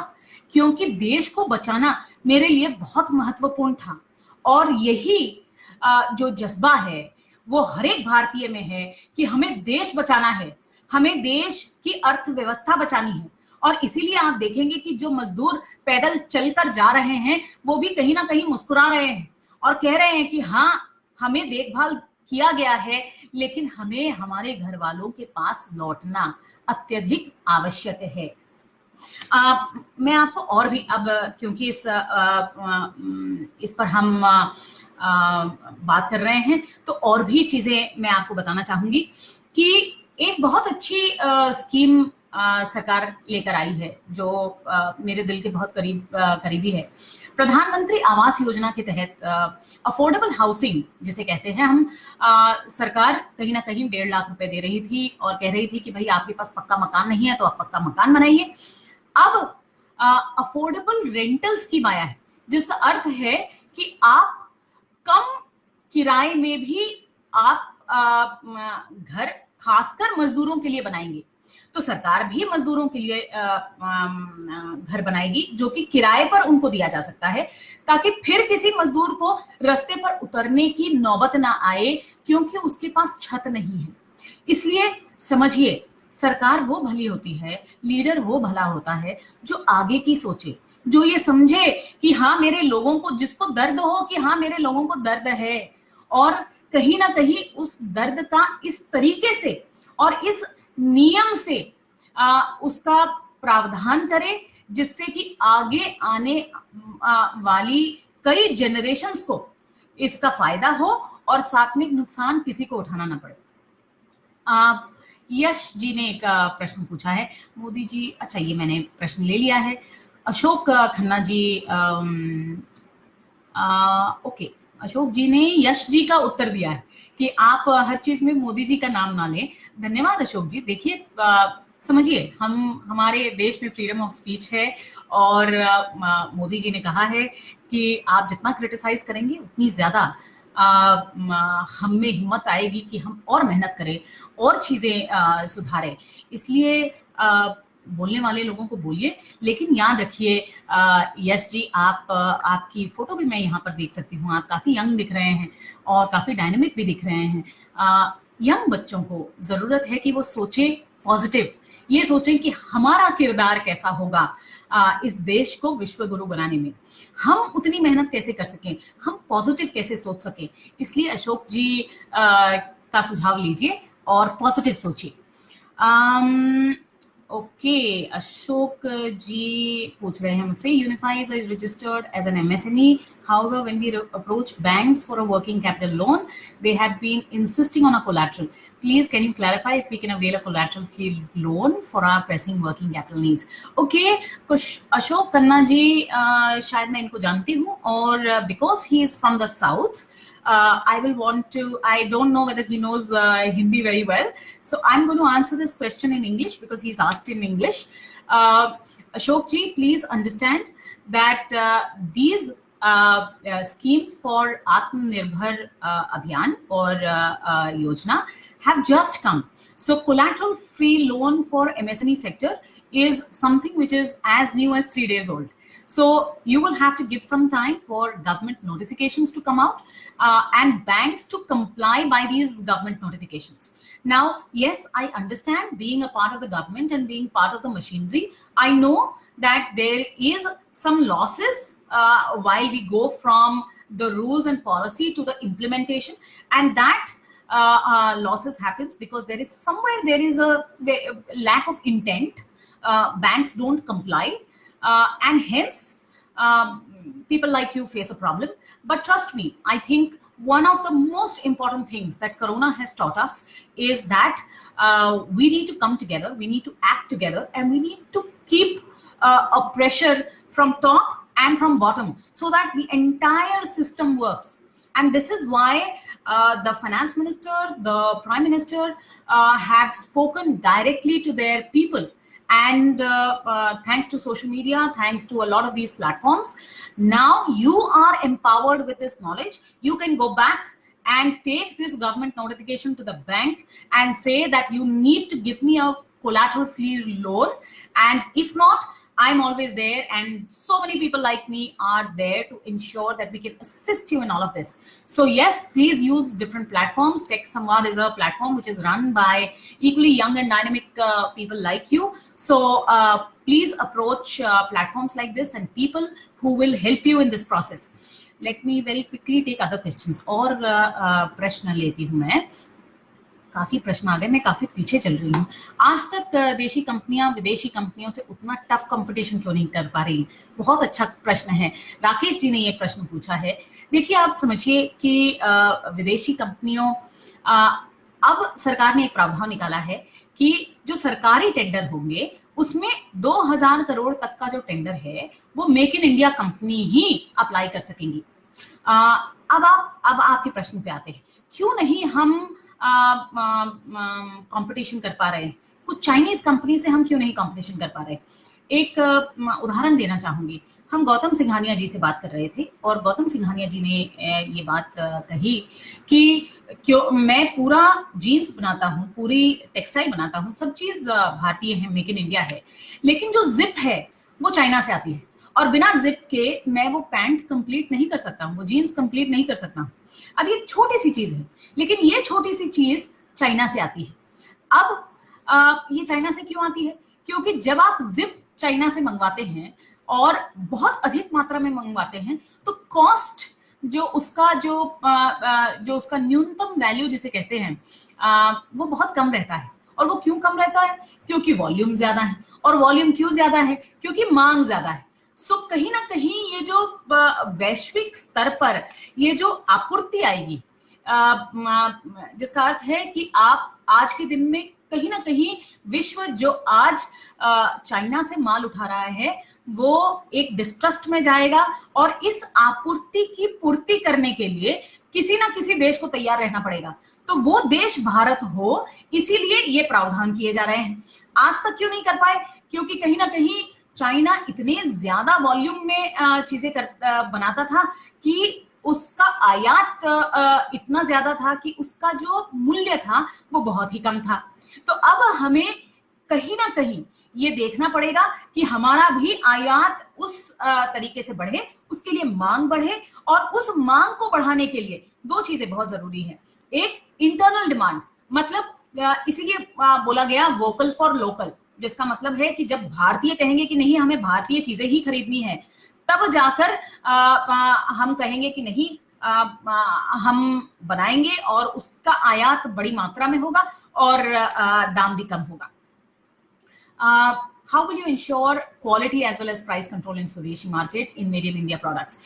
क्योंकि देश को बचाना मेरे लिए बहुत महत्वपूर्ण था। और यही जो जज्बा है वो हर एक भारतीय में है कि हमें देश बचाना है, हमें देश की अर्थव्यवस्था बचानी है। और इसीलिए आप देखेंगे कि जो मजदूर पैदल चलकर जा रहे हैं वो भी कहीं ना कहीं मुस्कुरा रहे हैं और कह रहे हैं कि हाँ हमें देखभाल किया गया है, लेकिन हमें हमारे घर वालों के पास लौटना अत्यधिक आवश्यक है। मैं आपको और भी अब क्योंकि इस पर हम बात कर रहे हैं तो और भी चीजें मैं आपको बताना चाहूंगी कि एक बहुत अच्छी स्कीम सरकार लेकर आई है जो मेरे दिल के बहुत करीबी है। प्रधानमंत्री आवास योजना के तहत अफोर्डेबल हाउसिंग जिसे कहते हैं हम, सरकार कहीं ना कहीं 1.5 लाख रुपए दे रही थी और कह रही थी कि भाई आपके पास पक्का मकान नहीं है तो आप पक्का मकान बनाइए। अब अफोर्डेबल रेंटल स्कीम आया है जिसका अर्थ है कि आप कम किराए में भी आप घर खासकर मजदूरों के लिए बनाएंगे। तो सरकार भी मजदूरों के लिए घर बनाएगी जो कि किराए पर उनको दिया जा सकता है, ताकि फिर किसी मजदूर को रास्ते पर उतरने की नौबत ना आए क्योंकि उसके पास छत नहीं है। इसलिए समझिए, सरकार वो भली होती है, लीडर वो भला होता है जो आगे की सोचे, जो ये समझे कि हाँ मेरे लोगों को, जिसको दर्द हो कि हाँ मेरे लोगों को दर्द है, और कहीं ना कहीं उस दर्द का इस तरीके से और इस नियम से उसका प्रावधान करे जिससे कि आगे आने वाली कई जनरेशंस को इसका फायदा हो और सात्विक नुकसान किसी को उठाना ना पड़े। यश जी ने एक प्रश्न पूछा है, मोदी जी, अच्छा ये मैंने प्रश्न ले लिया है। अशोक खन्ना जी, ओके, अशोक जी ने यश जी का उत्तर दिया है कि आप हर चीज में मोदी जी का नाम ना लें। धन्यवाद अशोक जी। देखिए, समझिए, हमारे देश में फ्रीडम ऑफ स्पीच है और मोदी जी ने कहा है कि आप जितना क्रिटिसाइज करेंगे उतनी ज्यादा हम में हिम्मत आएगी कि हम और मेहनत करें और चीजें सुधारें। इसलिए बोलने वाले लोगों को बोलिए, लेकिन याद रखिए यश जी, आपकी फोटो भी मैं यहाँ पर देख सकती हूँ, आप काफी यंग दिख रहे हैं और काफी डायनेमिक भी दिख रहे हैं। यंग बच्चों को जरूरत है कि वो सोचें पॉजिटिव, ये सोचें कि हमारा किरदार कैसा होगा इस देश को विश्व गुरु बनाने में, हम उतनी मेहनत कैसे कर सकें, हम पॉजिटिव कैसे सोच सकें। इसलिए अशोक जी का सुझाव लीजिए और पॉजिटिव सोचिए। ओके, अशोक जी पूछ रहे हैं मुझसे, Unify is registered as an MSME. However, when we approach banks for a working capital loan, they have been insisting on a collateral. Please, can you clarify if we can avail a collateral-free loan for our pressing working capital needs? Okay, तो अशोक खन्ना जी, शायद मैं इनको जानती हूँ और because he is from the south, I will want to, I don't know whether he knows Hindi very well. So I'm going to answer this question in English because he's asked in English. Ashok ji, please understand that these schemes for Atmanirbhar Abhiyan or Yojana have just come. So collateral free loan for MSME sector is something which is as new as 3 days old. So you will have to give some time for government notifications to come out and banks to comply by these government notifications. Now, yes, I understand, being a part of the government and being part of the machinery, I know that there is some losses while we go from the rules and policy to the implementation, and that losses happens because there is somewhere there is a lack of intent. Banks don't comply. And hence, people like you face a problem. But trust me, I think one of the most important things that Corona has taught us is that we need to come together, we need to act together, and we need to keep a pressure from top and from bottom so that the entire system works. And this is why the finance minister, the prime minister have spoken directly to their people. And thanks to social media, thanks to a lot of these platforms, now you are empowered with this knowledge. You can go back and take this government notification to the bank and say that you need to give me a collateral free loan, and if not, I'm always there, and so many people like me are there to ensure that we can assist you in all of this. So yes, please use different platforms. Tech Samvad is a platform which is run by equally young and dynamic people like you. So please approach platforms like this and people who will help you in this process. Let me very quickly take other questions. और प्रश्न लेती हूँ मैं. काफी प्रश्न आ गए, मैं काफी पीछे चल रही हूँ. आज तक देशी कंपनियां विदेशी कंपनियों से उतना टफ कंपटीशन क्यों नहीं कर पा रही? बहुत अच्छा प्रश्न है. राकेश जी ने ये प्रश्न पूछा है. देखिए, आप समझिए कि विदेशी कंपनियों, अब सरकार ने एक प्रावधान निकाला है कि जो सरकारी टेंडर होंगे उसमें 2000 करोड़ तक का जो टेंडर है वो make in India company he apply कर सकेंगी. अब आपके प्रश्न पे आते हैं, क्यों नहीं हम कंपटीशन कर पा रहे हैं? कुछ चाइनीज कंपनी से हम क्यों नहीं कंपटीशन कर पा रहे? एक उदाहरण देना चाहूंगी. हम गौतम सिंघानिया जी से बात कर रहे थे और गौतम सिंघानिया जी ने ये बात कही कि क्यों मैं पूरा जीन्स बनाता हूँ, पूरी टेक्सटाइल बनाता हूँ, सब चीज भारतीय है, मेक इन इंडिया है, लेकिन जो जिप है वो चाइना से आती है और बिना जिप के मैं वो पैंट कंप्लीट नहीं कर सकता हूँ, वो जीन्स कंप्लीट नहीं कर सकता हूँ. अब ये छोटी सी चीज है, लेकिन ये छोटी सी चीज चाइना से आती है. अब ये चाइना से क्यों आती है? क्योंकि जब आप जिप चाइना से मंगवाते हैं और बहुत अधिक मात्रा में मंगवाते हैं तो कॉस्ट जो उसका जो उसका न्यूनतम वैल्यू जिसे कहते हैं वो बहुत कम रहता है. और वो क्यों कम रहता है? क्योंकि वॉल्यूम ज्यादा है. और वॉल्यूम क्यों ज्यादा है? क्योंकि मांग ज्यादा है. सो कहीं ना कहीं ये जो वैश्विक स्तर पर ये जो आपूर्ति आएगी, जिसका अर्थ है कि आप आज के दिन में कहीं ना कहीं विश्व जो आज चाइना से माल उठा रहा है वो एक डिस्ट्रस्ट में जाएगा और इस आपूर्ति की पूर्ति करने के लिए किसी ना किसी देश को तैयार रहना पड़ेगा. तो वो देश भारत हो, इसीलिए ये प्रावधान किए जा रहे हैं. आज तक क्यों नहीं कर पाए? क्योंकि कहीं ना कहीं चाइना इतने ज्यादा वॉल्यूम में चीजें बनाता था कि उसका आयात इतना ज्यादा था कि उसका जो मूल्य था वो बहुत ही कम था. तो अब हमें कहीं ना कहीं ये देखना पड़ेगा कि हमारा भी आयात उस तरीके से बढ़े, उसके लिए मांग बढ़े, और उस मांग को बढ़ाने के लिए दो चीजें बहुत जरूरी है. एक इंटरनल डिमांड, मतलब इसीलिए बोला गया वोकल फॉर लोकल, जिसका मतलब है कि जब भारतीय कहेंगे कि नहीं हमें भारतीय चीजें ही खरीदनी है, तब जाकर हम कहेंगे कि नहीं हम बनाएंगे और उसका आयात बड़ी मात्रा में होगा और दाम भी कम होगा. How will you ensure quality as well as price control in Swadeshi market in made in India products?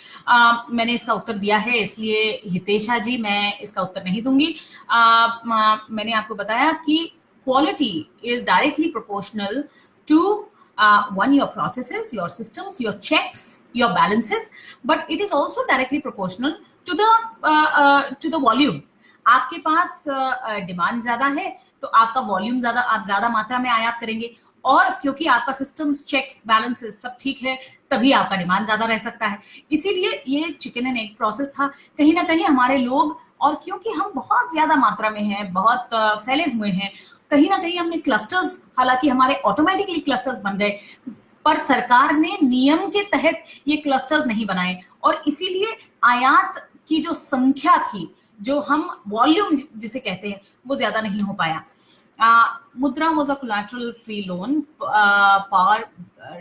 मैंने इसका उत्तर दिया है, इसलिए हितेशा जी मैं इसका उत्तर नहीं दूंगी. मैंने आपको बताया कि quality is directly proportional to one, your processes, your systems, your checks, your balances, but it is also directly proportional to the volume. आपके पास डिमांड ज्यादा है तो आपका वॉल्यूम ज्यादा, आप ज्यादा मात्रा में आयात करेंगे, और क्योंकि आपका सिस्टम्स, चेक्स, बैलेंसेस सब ठीक है तभी आपका डिमांड ज्यादा रह सकता है. इसीलिए ये एक चिकन एंड एग प्रोसेस था. कहीं ना कहीं हमारे लोग, और क्योंकि हम बहुत ज्यादा मात्रा में हैं, बहुत फैले हुए हैं, कहीं ना कहीं हमने क्लस्टर्स, हालांकि हमारे ऑटोमेटिकली क्लस्टर्स बन गए, पर सरकार ने नियम के तहत ये क्लस्टर्स नहीं बनाए, और इसीलिए आयात की जो संख्या थी, जो हम वॉल्यूम जिसे कहते हैं, वो ज्यादा नहीं हो पाया. मुद्रा was a collateral free loan.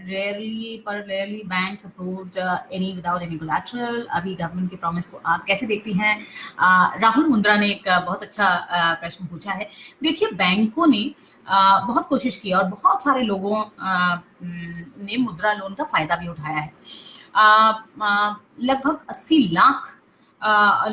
Rarely banks approved any without any collateral. अभी गवर्नमेंट के प्रॉमिस को आप कैसे देखती हैं? राहुल मुंद्रा ने एक बहुत अच्छा प्रश्न पूछा है. देखिए, बैंकों ने बहुत कोशिश की और बहुत सारे लोगों ने मुद्रा लोन का फायदा भी उठाया है. लगभग 80 लाख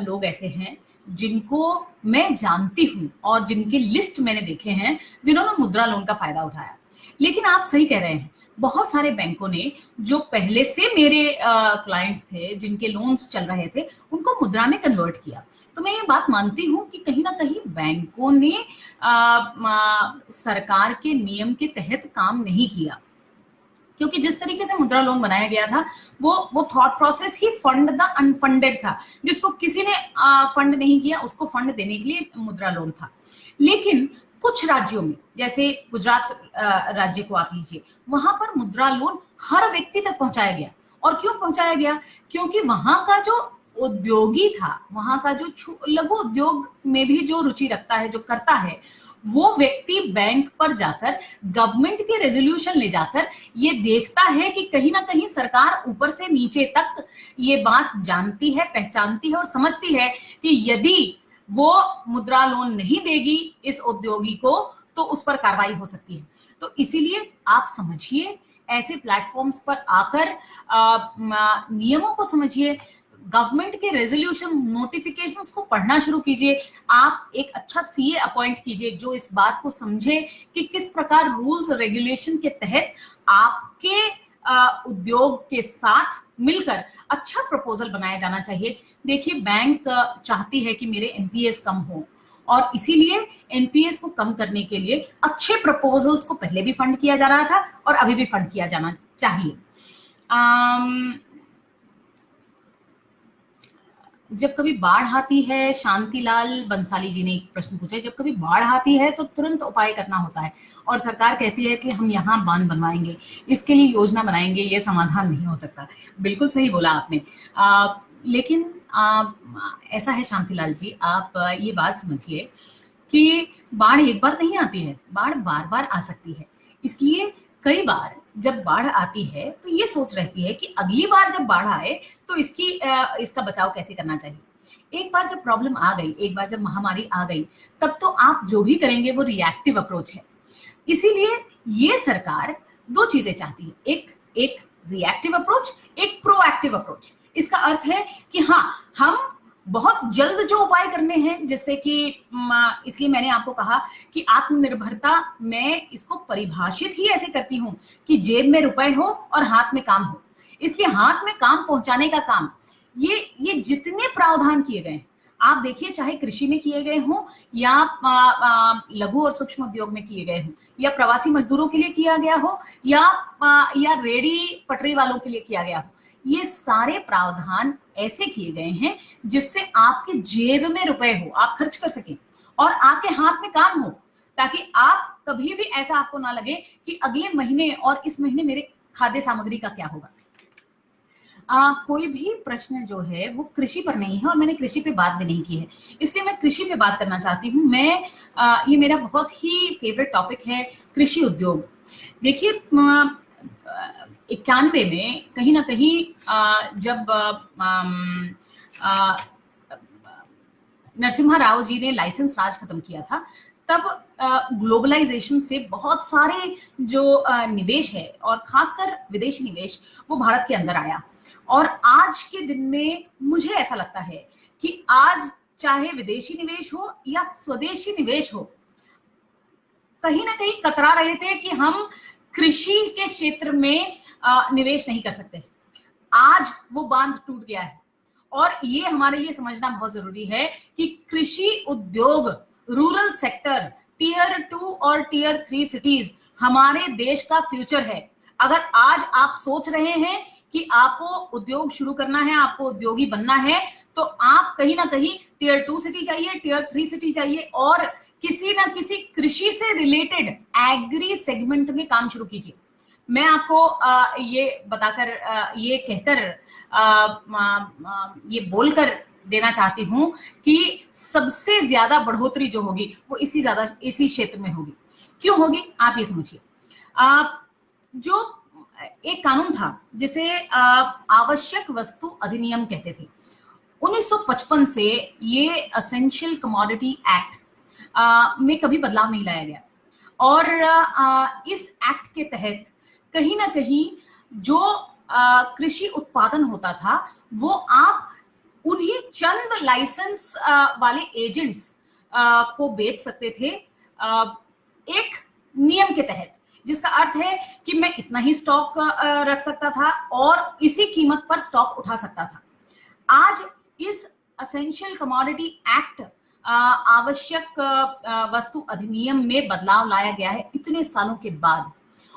लोग ऐसे हैं जिनको मैं जानती हूं और जिनके लिस्ट मैंने देखे हैं जिन्होंने मुद्रा लोन का फायदा उठाया. लेकिन आप सही कह रहे हैं, बहुत सारे बैंकों ने जो पहले से मेरे क्लाइंट्स थे, जिनके लोन्स चल रहे थे, उनको मुद्रा में कन्वर्ट किया। तो मैं ये बात मानती हूँ कि कहीं न कहीं बैंकों ने सरकार के नियम के तहत काम नहीं किया। क्योंकि जिस तरीके से मुद्रा लोन बनाया गया था, वो thought process he fund the unfunded था। जिसको किसी ने फंड नहीं किया, उसको फंड देने के लिए मुद्रा लोन था। लेकिन कुछ राज्यों में, जैसे गुजरात राज्य को आप लीजिए, वहां पर मुद्रा लोन हर व्यक्ति तक पहुंचाया गया। और क्यों पहुंचाया गया? क्योंकि वहां का जो उद्योगी था, वहां का जो लघु उद्योग में भी जो रुचि रखता है, जो करता है, वो व्यक्ति बैंक पर जाकर गवर्नमेंट के रेजोल्यूशन ले जाकर ये देखता है कि कहीं ना कहीं सरकार ऊपर से नीचे तक ये बात जानती है, पहचानती है और समझती है कि यदि वो मुद्रा लोन नहीं देगी इस उद्योगी को, तो उस पर कार्रवाई हो सकती है। तो इसीलिए आप समझिए, ऐसे प्लेटफॉर्म्स पर आकर नियमों को समझिए, गवर्नमेंट के रेजोल्यूशंस, नोटिफिकेशंस को पढ़ना शुरू कीजिए। आप एक अच्छा सीए अपॉइंट कीजिए जो इस बात को समझे कि किस प्रकार रूल्स और रेगुलेशन के तहत आपके उद्योग के साथ मिलकर अच्छा प्रपोजल बनाया जाना चाहिए। देखिए, बैंक चाहती है कि मेरे एनपीएस कम हो, और इसीलिए एनपीएस को कम करने के लिए अच्छे प्रपोजल्स को पहले भी फंड किया जा रहा था और अभी भी फंड किया जाना चाहिए। जब कभी बाढ़ आती है, शांतिलाल बंसाली जी ने एक प्रश्न पूछा है, जब कभी बाढ़ आती है तो तुरंत उपाय करना होता है और सरकार कहती है कि हम यहाँ बांध बनवाएंगे, इसके लिए योजना बनाएंगे, ये समाधान नहीं हो सकता। बिल्कुल सही बोला आपने। लेकिन ऐसा है शांतिलाल जी, आप ये बात समझिए कि बाढ़ एक बार नहीं आती है, बाढ़ बार बार आ सकती है। इसलिए कई बार जब बाढ़ आती है तो ये सोच रहती है कि अगली बार जब बाढ़ आए तो इसका बचाव कैसे करना चाहिए। एक बार जब प्रॉब्लम आ गई, एक बार जब महामारी आ गई, तब तो आप जो भी करेंगे वो रिएक्टिव अप्रोच है। इसीलिए ये सरकार दो चीजें चाहती है, एक रिएक्टिव अप्रोच, एक प्रोएक्टिव अप्रोच। इसका अर्थ है कि हाँ, हम बहुत जल्द जो उपाय करने हैं, जैसे कि इसलिए मैंने आपको कहा कि आत्मनिर्भरता, मैं इसको परिभाषित ही ऐसे करती हूं कि जेब में रुपए हो और हाथ में काम हो। इसलिए हाथ में काम पहुंचाने का काम, ये जितने प्रावधान किए गए हैं, आप देखिए, चाहे कृषि में किए गए हों या लघु और सूक्ष्म उद्योग में किए गए हों, या प्रवासी मजदूरों के लिए किया गया हो, या रेडी पटरी वालों के लिए किया गया हो, ये सारे प्रावधान ऐसे किए गए हैं जिससे आपके जेब में रुपए हो, आप खर्च कर सकें और आपके हाथ में काम हो, ताकि आप कभी भी ऐसा आपको ना लगे कि अगले महीने और इस महीने मेरे खाद्य सामग्री का क्या होगा। कोई भी प्रश्न जो है वो कृषि पर नहीं है और मैंने कृषि पे बात भी नहीं की है, इसलिए मैं कृषि पे बात करना चाहती हूँ। ये मेरा बहुत ही फेवरेट टॉपिक है, कृषि उद्योग। देखिए, 91 में कहीं ना कहीं जब नरसिम्हा राव जी ने लाइसेंस राज खत्म किया था, तब ग्लोबलाइजेशन से बहुत सारे जो निवेश है और खासकर विदेशी निवेश, वो भारत के अंदर आया। और आज के दिन में मुझे ऐसा लगता है कि आज चाहे विदेशी निवेश हो या स्वदेशी निवेश हो, कहीं ना कहीं कतरा रहे थे कि हम कृषि के क्षेत्र में निवेश नहीं कर सकते। आज वो बांध टूट गया है और ये हमारे लिए समझना बहुत जरूरी है कि कृषि उद्योग, रूरल सेक्टर, टियर 2 और टियर 3 सिटीज हमारे देश का फ्यूचर है। अगर आज आप सोच रहे हैं कि आपको उद्योग शुरू करना है, आपको उद्योगी बनना है, तो आप कहीं ना कहीं टियर 2 सिटी चाहिए, टियर 3 सिटी चाहिए और किसी ना किसी कृषि से रिलेटेड एग्री सेगमेंट में काम शुरू कीजिए। मैं आपको ये बताकर, ये कहकर, ये बोलकर देना चाहती हूं कि सबसे ज्यादा बढ़ोतरी जो होगी वो इसी क्षेत्र में होगी। क्यों होगी, आप ये समझिए। जो एक कानून था जिसे आवश्यक वस्तु अधिनियम कहते थे, 1955 से ये एसेंशियल कमोडिटी एक्ट में कभी बदलाव नहीं लाया गया। और इस एक्ट के तहत कहीं ना कहीं जो कृषि उत्पादन होता था वो आप उन्हीं चंद लाइसेंस वाले एजेंट्स को बेच सकते थे एक नियम के तहत। जिसका अर्थ है कि मैं इतना ही स्टॉक रख सकता था और इसी कीमत पर स्टॉक उठा सकता था। आज इस एसेंशियल कमोडिटी एक्ट आवश्यक वस्तु अधिनियम में बदलाव लाया गया है इतने सालों के बाद।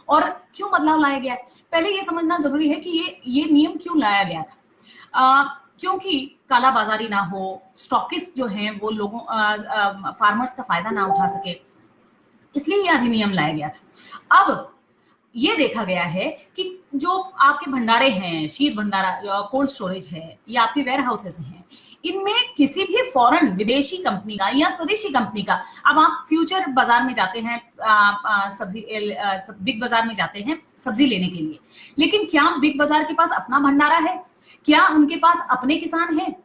और क्यों बदलाव लाया गया है, पहले ये समझना जरूरी है कि ये नियम क्यों लाया गया था। क्योंकि कालाबाजारी ना हो, स्टॉकिस्ट जो हैं वो लोगों फार्मर्स का फायदा ना उठा सके, इसलिए यह अधिनियम लाया गया था। अब ये देखा गया है कि जो आपके भंडारे हैं, शीत भंडारा, कोल्ड स्टोरेज है या आपके वेयर हाउसेस हैं, इनमें किसी भी फॉरेन विदेशी कंपनी का या स्वदेशी कंपनी का, अब आप फ्यूचर बाजार में जाते हैं, सब्जी बिग बाजार में जाते हैं सब्जी लेने के लिए, लेकिन क्या बिग बाजार के पास अपना भंडारा है? क्या उनके पास अपने किसान हैं?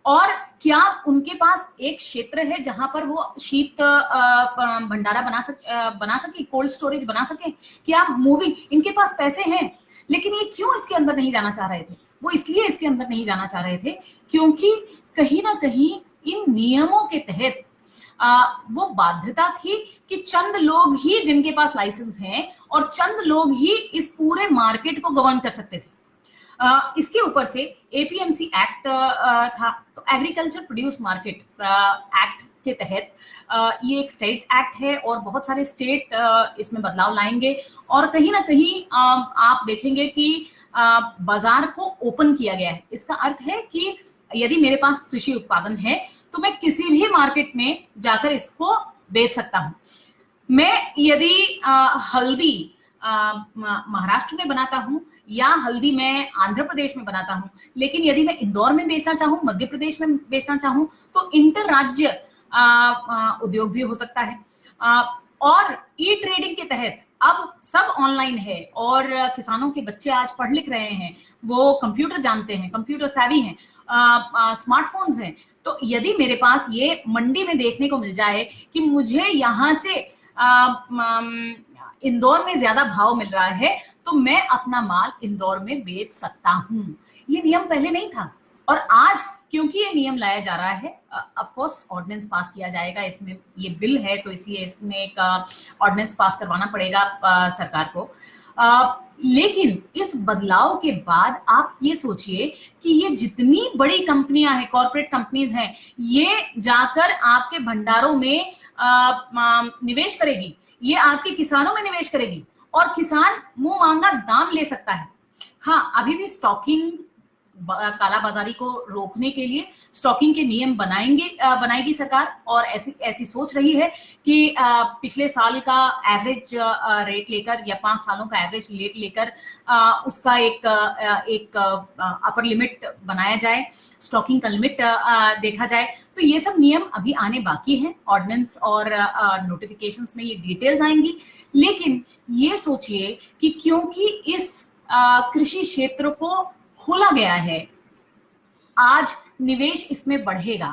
और क्या उनके पास एक क्षेत्र है जहां पर वो शीत भंडारा बना सके, कोल्ड स्टोरेज बना सके? क्या मूविंग, इनके पास पैसे हैं, लेकिन ये क्यों इसके अंदर नहीं जाना चाह रहे थे? वो इसलिए इसके अंदर नहीं जाना चाह रहे थे क्योंकि कहीं ना कहीं इन नियमों के तहत वो बाध्यता थी कि चंद लोग ही जिनके पास लाइसेंस हैं और चंद लोग ही इस पूरे मार्केट को गवर्न कर सकते थे। इसके ऊपर से एपीएमसी एक्ट था, तो एग्रीकल्चर प्रोड्यूस मार्केट एक्ट के तहत ये एक स्टेट एक्ट है और बहुत सारे स्टेट इसमें बदलाव लाएंगे और कहीं ना कहीं आप देखेंगे कि बाजार को ओपन किया गया है। इसका अर्थ है कि यदि मेरे पास कृषि उत्पादन है तो मैं किसी भी मार्केट में जाकर इसको बेच सकता हूं। मैं यदि हल्दी महाराष्ट्र में बनाता हूं या हल्दी मैं आंध्र प्रदेश में बनाता हूं, लेकिन यदि मैं इंदौर में बेचना चाहूं, मध्य प्रदेश में बेचना चाहूं, तो इंटर राज्य उद्योग भी हो सकता है। और ई ट्रेडिंग के तहत अब सब ऑनलाइन है और किसानों के बच्चे आज पढ़ लिख रहे हैं, वो कंप्यूटर जानते हैं, कंप्यूटर savvy हैं, स्मार्टफोन्स हैं। तो यदि मेरे पास ये मंडी में देखने को मिल जाए कि मुझे यहाँ से इंदौर में ज्यादा भाव मिल रहा है, तो मैं अपना माल इंदौर में बेच सकता हूं। ये नियम पहले नहीं था और आज क्योंकि ये नियम लाया जा रहा है, ऑफ कोर्स ऑर्डिनेंस पास किया जाएगा, इसमें ये बिल है तो इसलिए इसमें एक ऑर्डिनेंस पास करवाना पड़ेगा सरकार को। लेकिन इस बदलाव के बाद आप ये सोचिए कि ये जितनी बड़ी कंपनियां हैं, कॉर्पोरेट कंपनीज हैं, ये जाकर आपके भंडारों में निवेश करेगी, ये आपके किसानों में निवेश करेगी और किसान मुंह मांगा दाम ले सकता है। हाँ, अभी भी स्टॉकिंग, कालाबाजारी को रोकने के लिए स्टॉकिंग के नियम बनाएगी सरकार और ऐसी सोच रही है कि पिछले साल का एवरेज रेट लेकर या 5 सालों का एवरेज रेट लेकर उसका एक अपर लिमिट बनाया जाए, स्टॉकिंग का लिमिट देखा जाए। तो ये सब नियम अभी आने बाकी हैं, ऑर्डिनेंस और नोटिफिकेशंस में ये डिटेल्स आएंगी। लेकिन ये सोचिए कि क्योंकि इस कृषि क्षेत्र को खोला गया है, आज निवेश इसमें बढ़ेगा।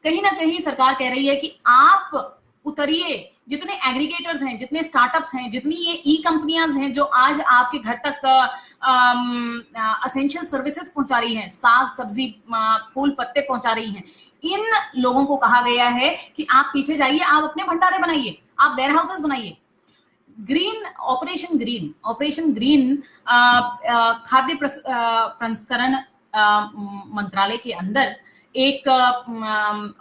कहीं ना कहीं सरकार कह रही है कि आप उतरिए, जितने एग्रीगेटर्स हैं, जितने स्टार्टअप्स हैं, जितनी ये ई कंपनियां हैं जो आज आपके घर तक एसेंशियल सर्विसेज पहुंचा रही हैं, साग सब्जी फूल पत्ते पहुंचा रही हैं, इन लोगों को कहा गया है कि आप पीछे जाइए, आप अपने भंडारे बनाइए, आप वेयर हाउसेस बनाइए। ऑपरेशन ग्रीन खाद्य प्रसंस्करण मंत्रालय के अंदर एक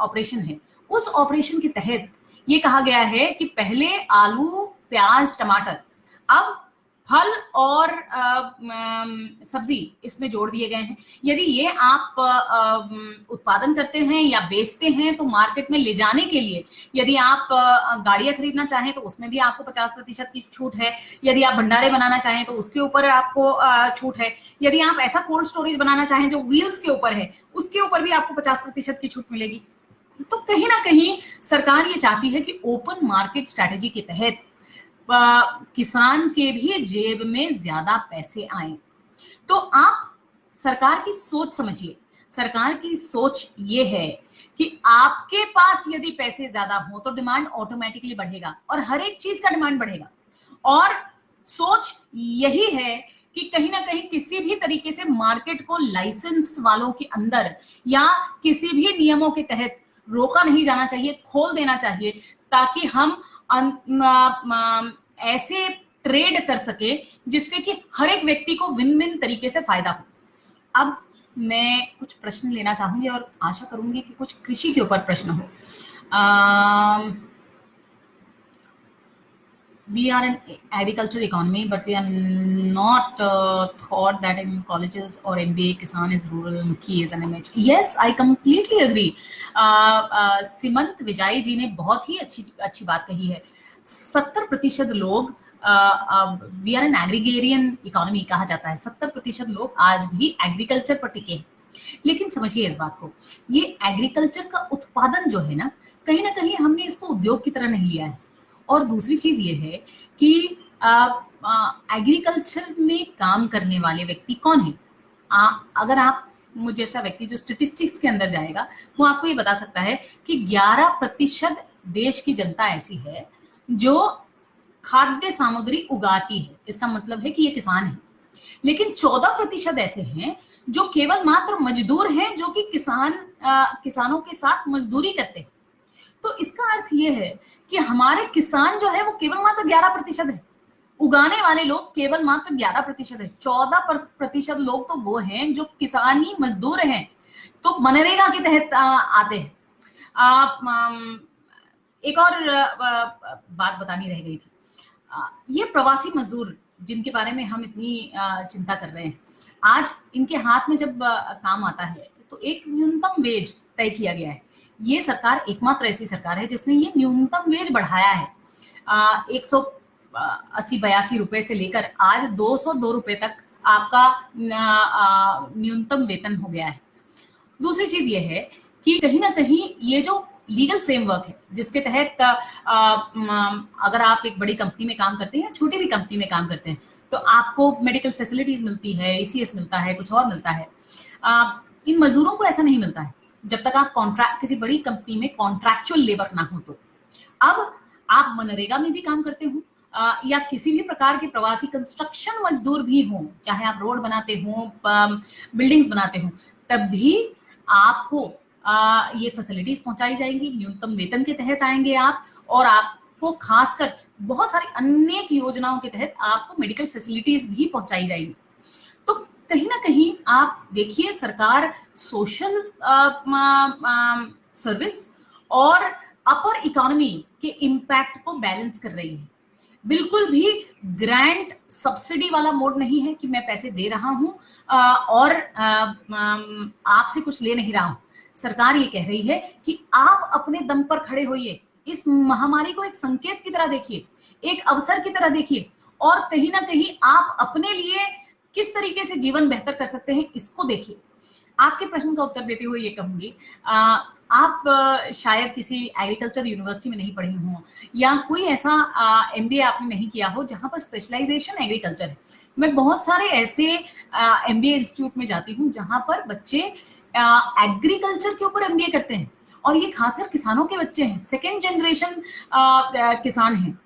ऑपरेशन है। उस ऑपरेशन के तहत ये कहा गया है कि पहले आलू, प्याज, टमाटर, अब फल और सब्जी इसमें जोड़ दिए गए हैं। यदि ये आप उत्पादन करते हैं या बेचते हैं तो मार्केट में ले जाने के लिए, यदि आप गाड़ियां खरीदना चाहें तो उसमें भी आपको 50% की छूट है। यदि आप भंडारे बनाना चाहें तो उसके ऊपर आपको छूट है। यदि आप ऐसा कोल्ड स्टोरेज बनाना चाहें जो व्हील्स के ऊपर है, उसके ऊपर भी आपको 50% की छूट मिलेगी। तो कहीं ना कहीं सरकार ये चाहती है कि ओपन मार्केट स्ट्रैटेजी के तहत किसान के भी जेब में ज्यादा पैसे आए। तो आप सरकार की सोच समझिए। सरकार की सोच ये है कि आपके पास यदि पैसे ज्यादा हो तो डिमांड ऑटोमेटिकली बढ़ेगा और हर एक चीज का डिमांड बढ़ेगा। और सोच यही है कि कहीं ना कहीं किसी भी तरीके से मार्केट को लाइसेंस वालों के अंदर या किसी भी नियमों के तहत रोका नहीं जाना चाहिए, खोल देना चाहिए, ताकि हम ऐसे ट्रेड कर सके, जिससे कि हर एक व्यक्ति को विन विन तरीके से फायदा हो। अब मैं कुछ प्रश्न लेना चाहूंगी और आशा करूंगी कि कुछ कृषि के ऊपर प्रश्न हो। We are an agriculture economy, but we are not taught that in colleges or MBA Kisan is rural and key is an image. Yes, I completely agree. Simant विजाई जी ने बहुत ही अच्छी बात कही है। 70% लोग we are an agrarian economy कहा जाता है। 70% लोग आज भी एग्रीकल्चर पर टिके हैं। लेकिन समझिए इस बात को, ये एग्रीकल्चर का उत्पादन जो है ना कहीं हमने इसको उद्योग की तरह नहीं लिया है। और दूसरी चीज ये है कि एग्रीकल्चर में काम करने वाले व्यक्ति कौन है। अगर आप मुझे जैसा व्यक्ति जो स्टेटिस्टिक्स के अंदर जाएगा, वो आपको ये बता सकता है कि 11% देश की जनता ऐसी है जो खाद्य सामग्री उगाती है। इसका मतलब है कि ये किसान है। लेकिन 14% ऐसे हैं जो केवल मात्र मजदूर हैं, जो कि किसानों के साथ मजदूरी करते हैं। तो इसका अर्थ ये है कि हमारे किसान जो है वो केवल मात्र 11% है, उगाने वाले लोग केवल मात्र 11% है। 14% लोग तो वो हैं जो किसानी मजदूर हैं, तो मनरेगा के तहत आते हैं। एक और बात बतानी रह गई थी, ये प्रवासी मजदूर जिनके बारे में हम इतनी चिंता कर रहे हैं, आज इनके हाथ में जब काम आता है तो एक न्यूनतम वेज तय किया गया है। ये सरकार एकमात्र ऐसी सरकार है जिसने ये न्यूनतम वेज बढ़ाया है। 180-82 रुपए से लेकर आज 202 रुपए तक आपका न्यूनतम वेतन हो गया है। दूसरी चीज ये है कि कहीं ना कहीं ये जो लीगल फ्रेमवर्क है जिसके तहत अगर आप एक बड़ी कंपनी में काम करते हैं या छोटी भी कंपनी में काम करते हैं तो आपको मेडिकल फैसिलिटीज मिलती है, ECS मिलता है, कुछ और मिलता है। इन मजदूरों को ऐसा नहीं मिलता है जब तक आप किसी बड़ी कंपनी में कॉन्ट्रैक्चुअल लेबर ना हो। तो अब आप मनरेगा में भी काम करते हो या किसी भी प्रकार के प्रवासी कंस्ट्रक्शन मजदूर भी हो, चाहे आप रोड बनाते हो, बिल्डिंग्स बनाते हो, तब भी आपको ये फैसिलिटीज पहुंचाई जाएंगी। न्यूनतम वेतन के तहत आएंगे आप, और आपको खासकर बहुत सारी अन्य योजनाओं के तहत आपको मेडिकल फैसिलिटीज भी पहुंचाई जाएंगी। तो कहीं ना कहीं आप देखिए, सरकार सोशल सर्विस और अपर इकोनॉमी के इम्पैक्ट को बैलेंस कर रही है। बिल्कुल भी ग्रांट सब्सिडी वाला मोड नहीं है कि मैं पैसे दे रहा हूं और आपसे कुछ ले नहीं रहा हूं। सरकार ये कह रही है कि आप अपने दम पर खड़े होइए, इस महामारी को एक संकेत की तरह देखिए, एक अवसर की तरह देखिए, और कहीं ना कहीं आप अपने लिए किस तरीके से जीवन बेहतर कर सकते हैं इसको देखिए। आपके प्रश्न का उत्तर देते हुए ये कहूंगी, आप शायद किसी एग्रीकल्चर यूनिवर्सिटी में नहीं पढ़ी हो या कोई ऐसा MBA आपने नहीं किया हो जहां पर स्पेशलाइजेशन एग्रीकल्चर है। मैं बहुत सारे ऐसे MBA इंस्टीट्यूट में जाती हूँ जहां पर बच्चे एग्रीकल्चर के ऊपर MBA करते हैं, और ये खासकर किसानों के बच्चे हैं, सेकेंड जनरेशन किसान हैं।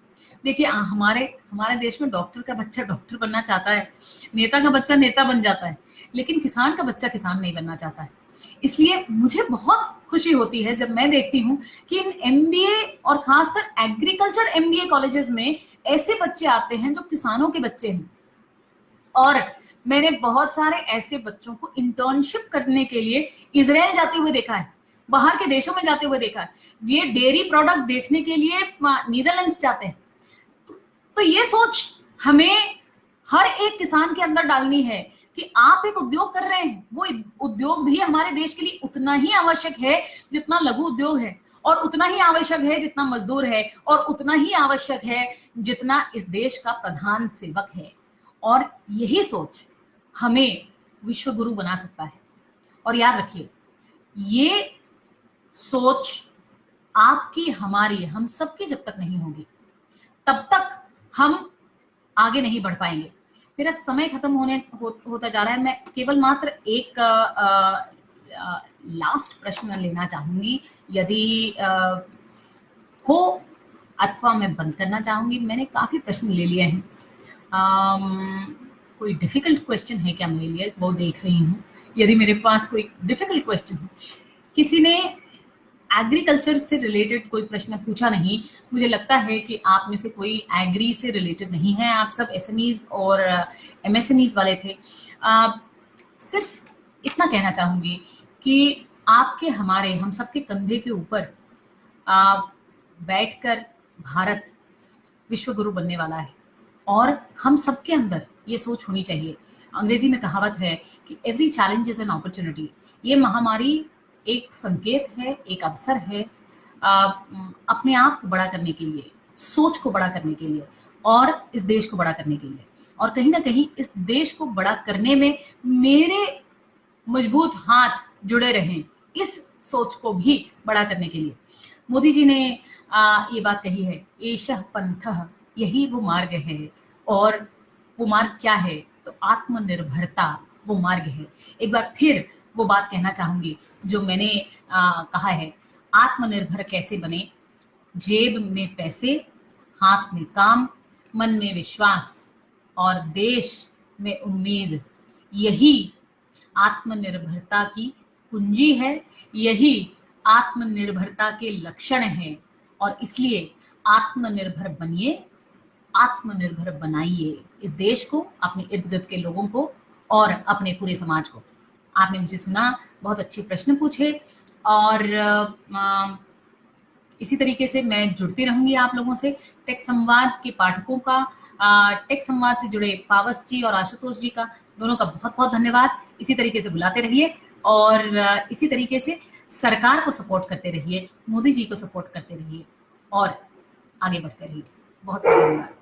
देखिए, हमारे देश में डॉक्टर का बच्चा डॉक्टर बनना चाहता है, नेता का बच्चा नेता बन जाता है, लेकिन किसान का बच्चा किसान नहीं बनना चाहता है। इसलिए मुझे बहुत खुशी होती है जब मैं देखती हूँ कि इन MBA और खासकर एग्रीकल्चर MBA कॉलेजेस में ऐसे बच्चे आते हैं जो किसानों के बच्चे हैं। और मैंने बहुत सारे ऐसे बच्चों को इंटर्नशिप करने के लिए इजराइल जाते हुए देखा है, बाहर के देशों में जाते हुए देखा है, ये डेयरी प्रोडक्ट देखने के लिए नीदरलैंड्स जाते हैं। तो ये सोच हमें हर एक किसान के अंदर डालनी है कि आप एक उद्योग कर रहे हैं, वो उद्योग भी हमारे देश के लिए उतना ही आवश्यक है जितना लघु उद्योग है, और उतना ही आवश्यक है जितना मजदूर है, और उतना ही आवश्यक है जितना इस देश का प्रधान सेवक है। और यही सोच हमें विश्व गुरु बना सकता है। और याद रखिए, ये सोच आपकी, हमारी, हम सबकी जब तक नहीं होगी तब तक हम आगे नहीं बढ़ पाएंगे। मेरा समय खत्म होता जा रहा है। मैं केवल मात्र एक लास्ट प्रश्न लेना चाहूंगी, यदि हो, अथवा मैं बंद करना चाहूंगी। मैंने काफी प्रश्न ले लिए हैं। कोई डिफिकल्ट क्वेश्चन है क्या मेरे लिए, वो देख रही हूँ। यदि मेरे पास कोई डिफिकल्ट क्वेश्चन हो, किसी ने एग्रीकल्चर से रिलेटेड कोई प्रश्न पूछा नहीं। मुझे लगता है कि आप में से कोई एग्री से रिलेटेड नहीं है, आप सब एसएमईज और एमएसएमईज वाले थे। सिर्फ इतना कहना चाहूँगी कि आपके हमारे हम सबके कंधे के ऊपर बैठकर भारत विश्व गुरु बनने वाला है और हम सबके अंदर ये सोच होनी चाहिए। अंग्रेजी में कहावत है कि every challenge is an opportunity. ये महामारी एक संकेत है, एक अवसर है अपने आप को बड़ा करने के लिए, सोच को बड़ा करने के लिए और इस देश को बड़ा करने के लिए। और कहीं ना कहीं इस देश को बड़ा करने में मेरे मजबूत हाथ जुड़े रहें, इस सोच को भी बड़ा करने के लिए। मोदी जी ने ये बात कही है, एषः पंथः, यही वो मार्ग है। और वो मार्ग क्या है? तो आत्मनिर्भरता वो मार्ग है। एक बार फिर वो बात कहना चाहूंगी जो मैंने कहा है, आत्मनिर्भर कैसे बने? जेब में पैसे, हाथ में काम, मन में विश्वास और देश में उम्मीद, यही आत्मनिर्भरता की कुंजी है, यही आत्मनिर्भरता के लक्षण हैं। और इसलिए आत्मनिर्भर बनिए, आत्मनिर्भर बनाइए इस देश को, अपने इर्द गिर्द के लोगों को और अपने पूरे समाज को। आपने मुझे सुना, बहुत अच्छे प्रश्न पूछे और इसी तरीके से मैं जुड़ती रहूंगी आप लोगों से। टेक संवाद के पाठकों का, टेक संवाद से जुड़े पावस जी और आशुतोष जी का, दोनों का बहुत बहुत धन्यवाद। इसी तरीके से बुलाते रहिए और इसी तरीके से सरकार को सपोर्ट करते रहिए, मोदी जी को सपोर्ट करते रहिए और आगे बढ़ते रहिए। बहुत बहुत धन्यवाद।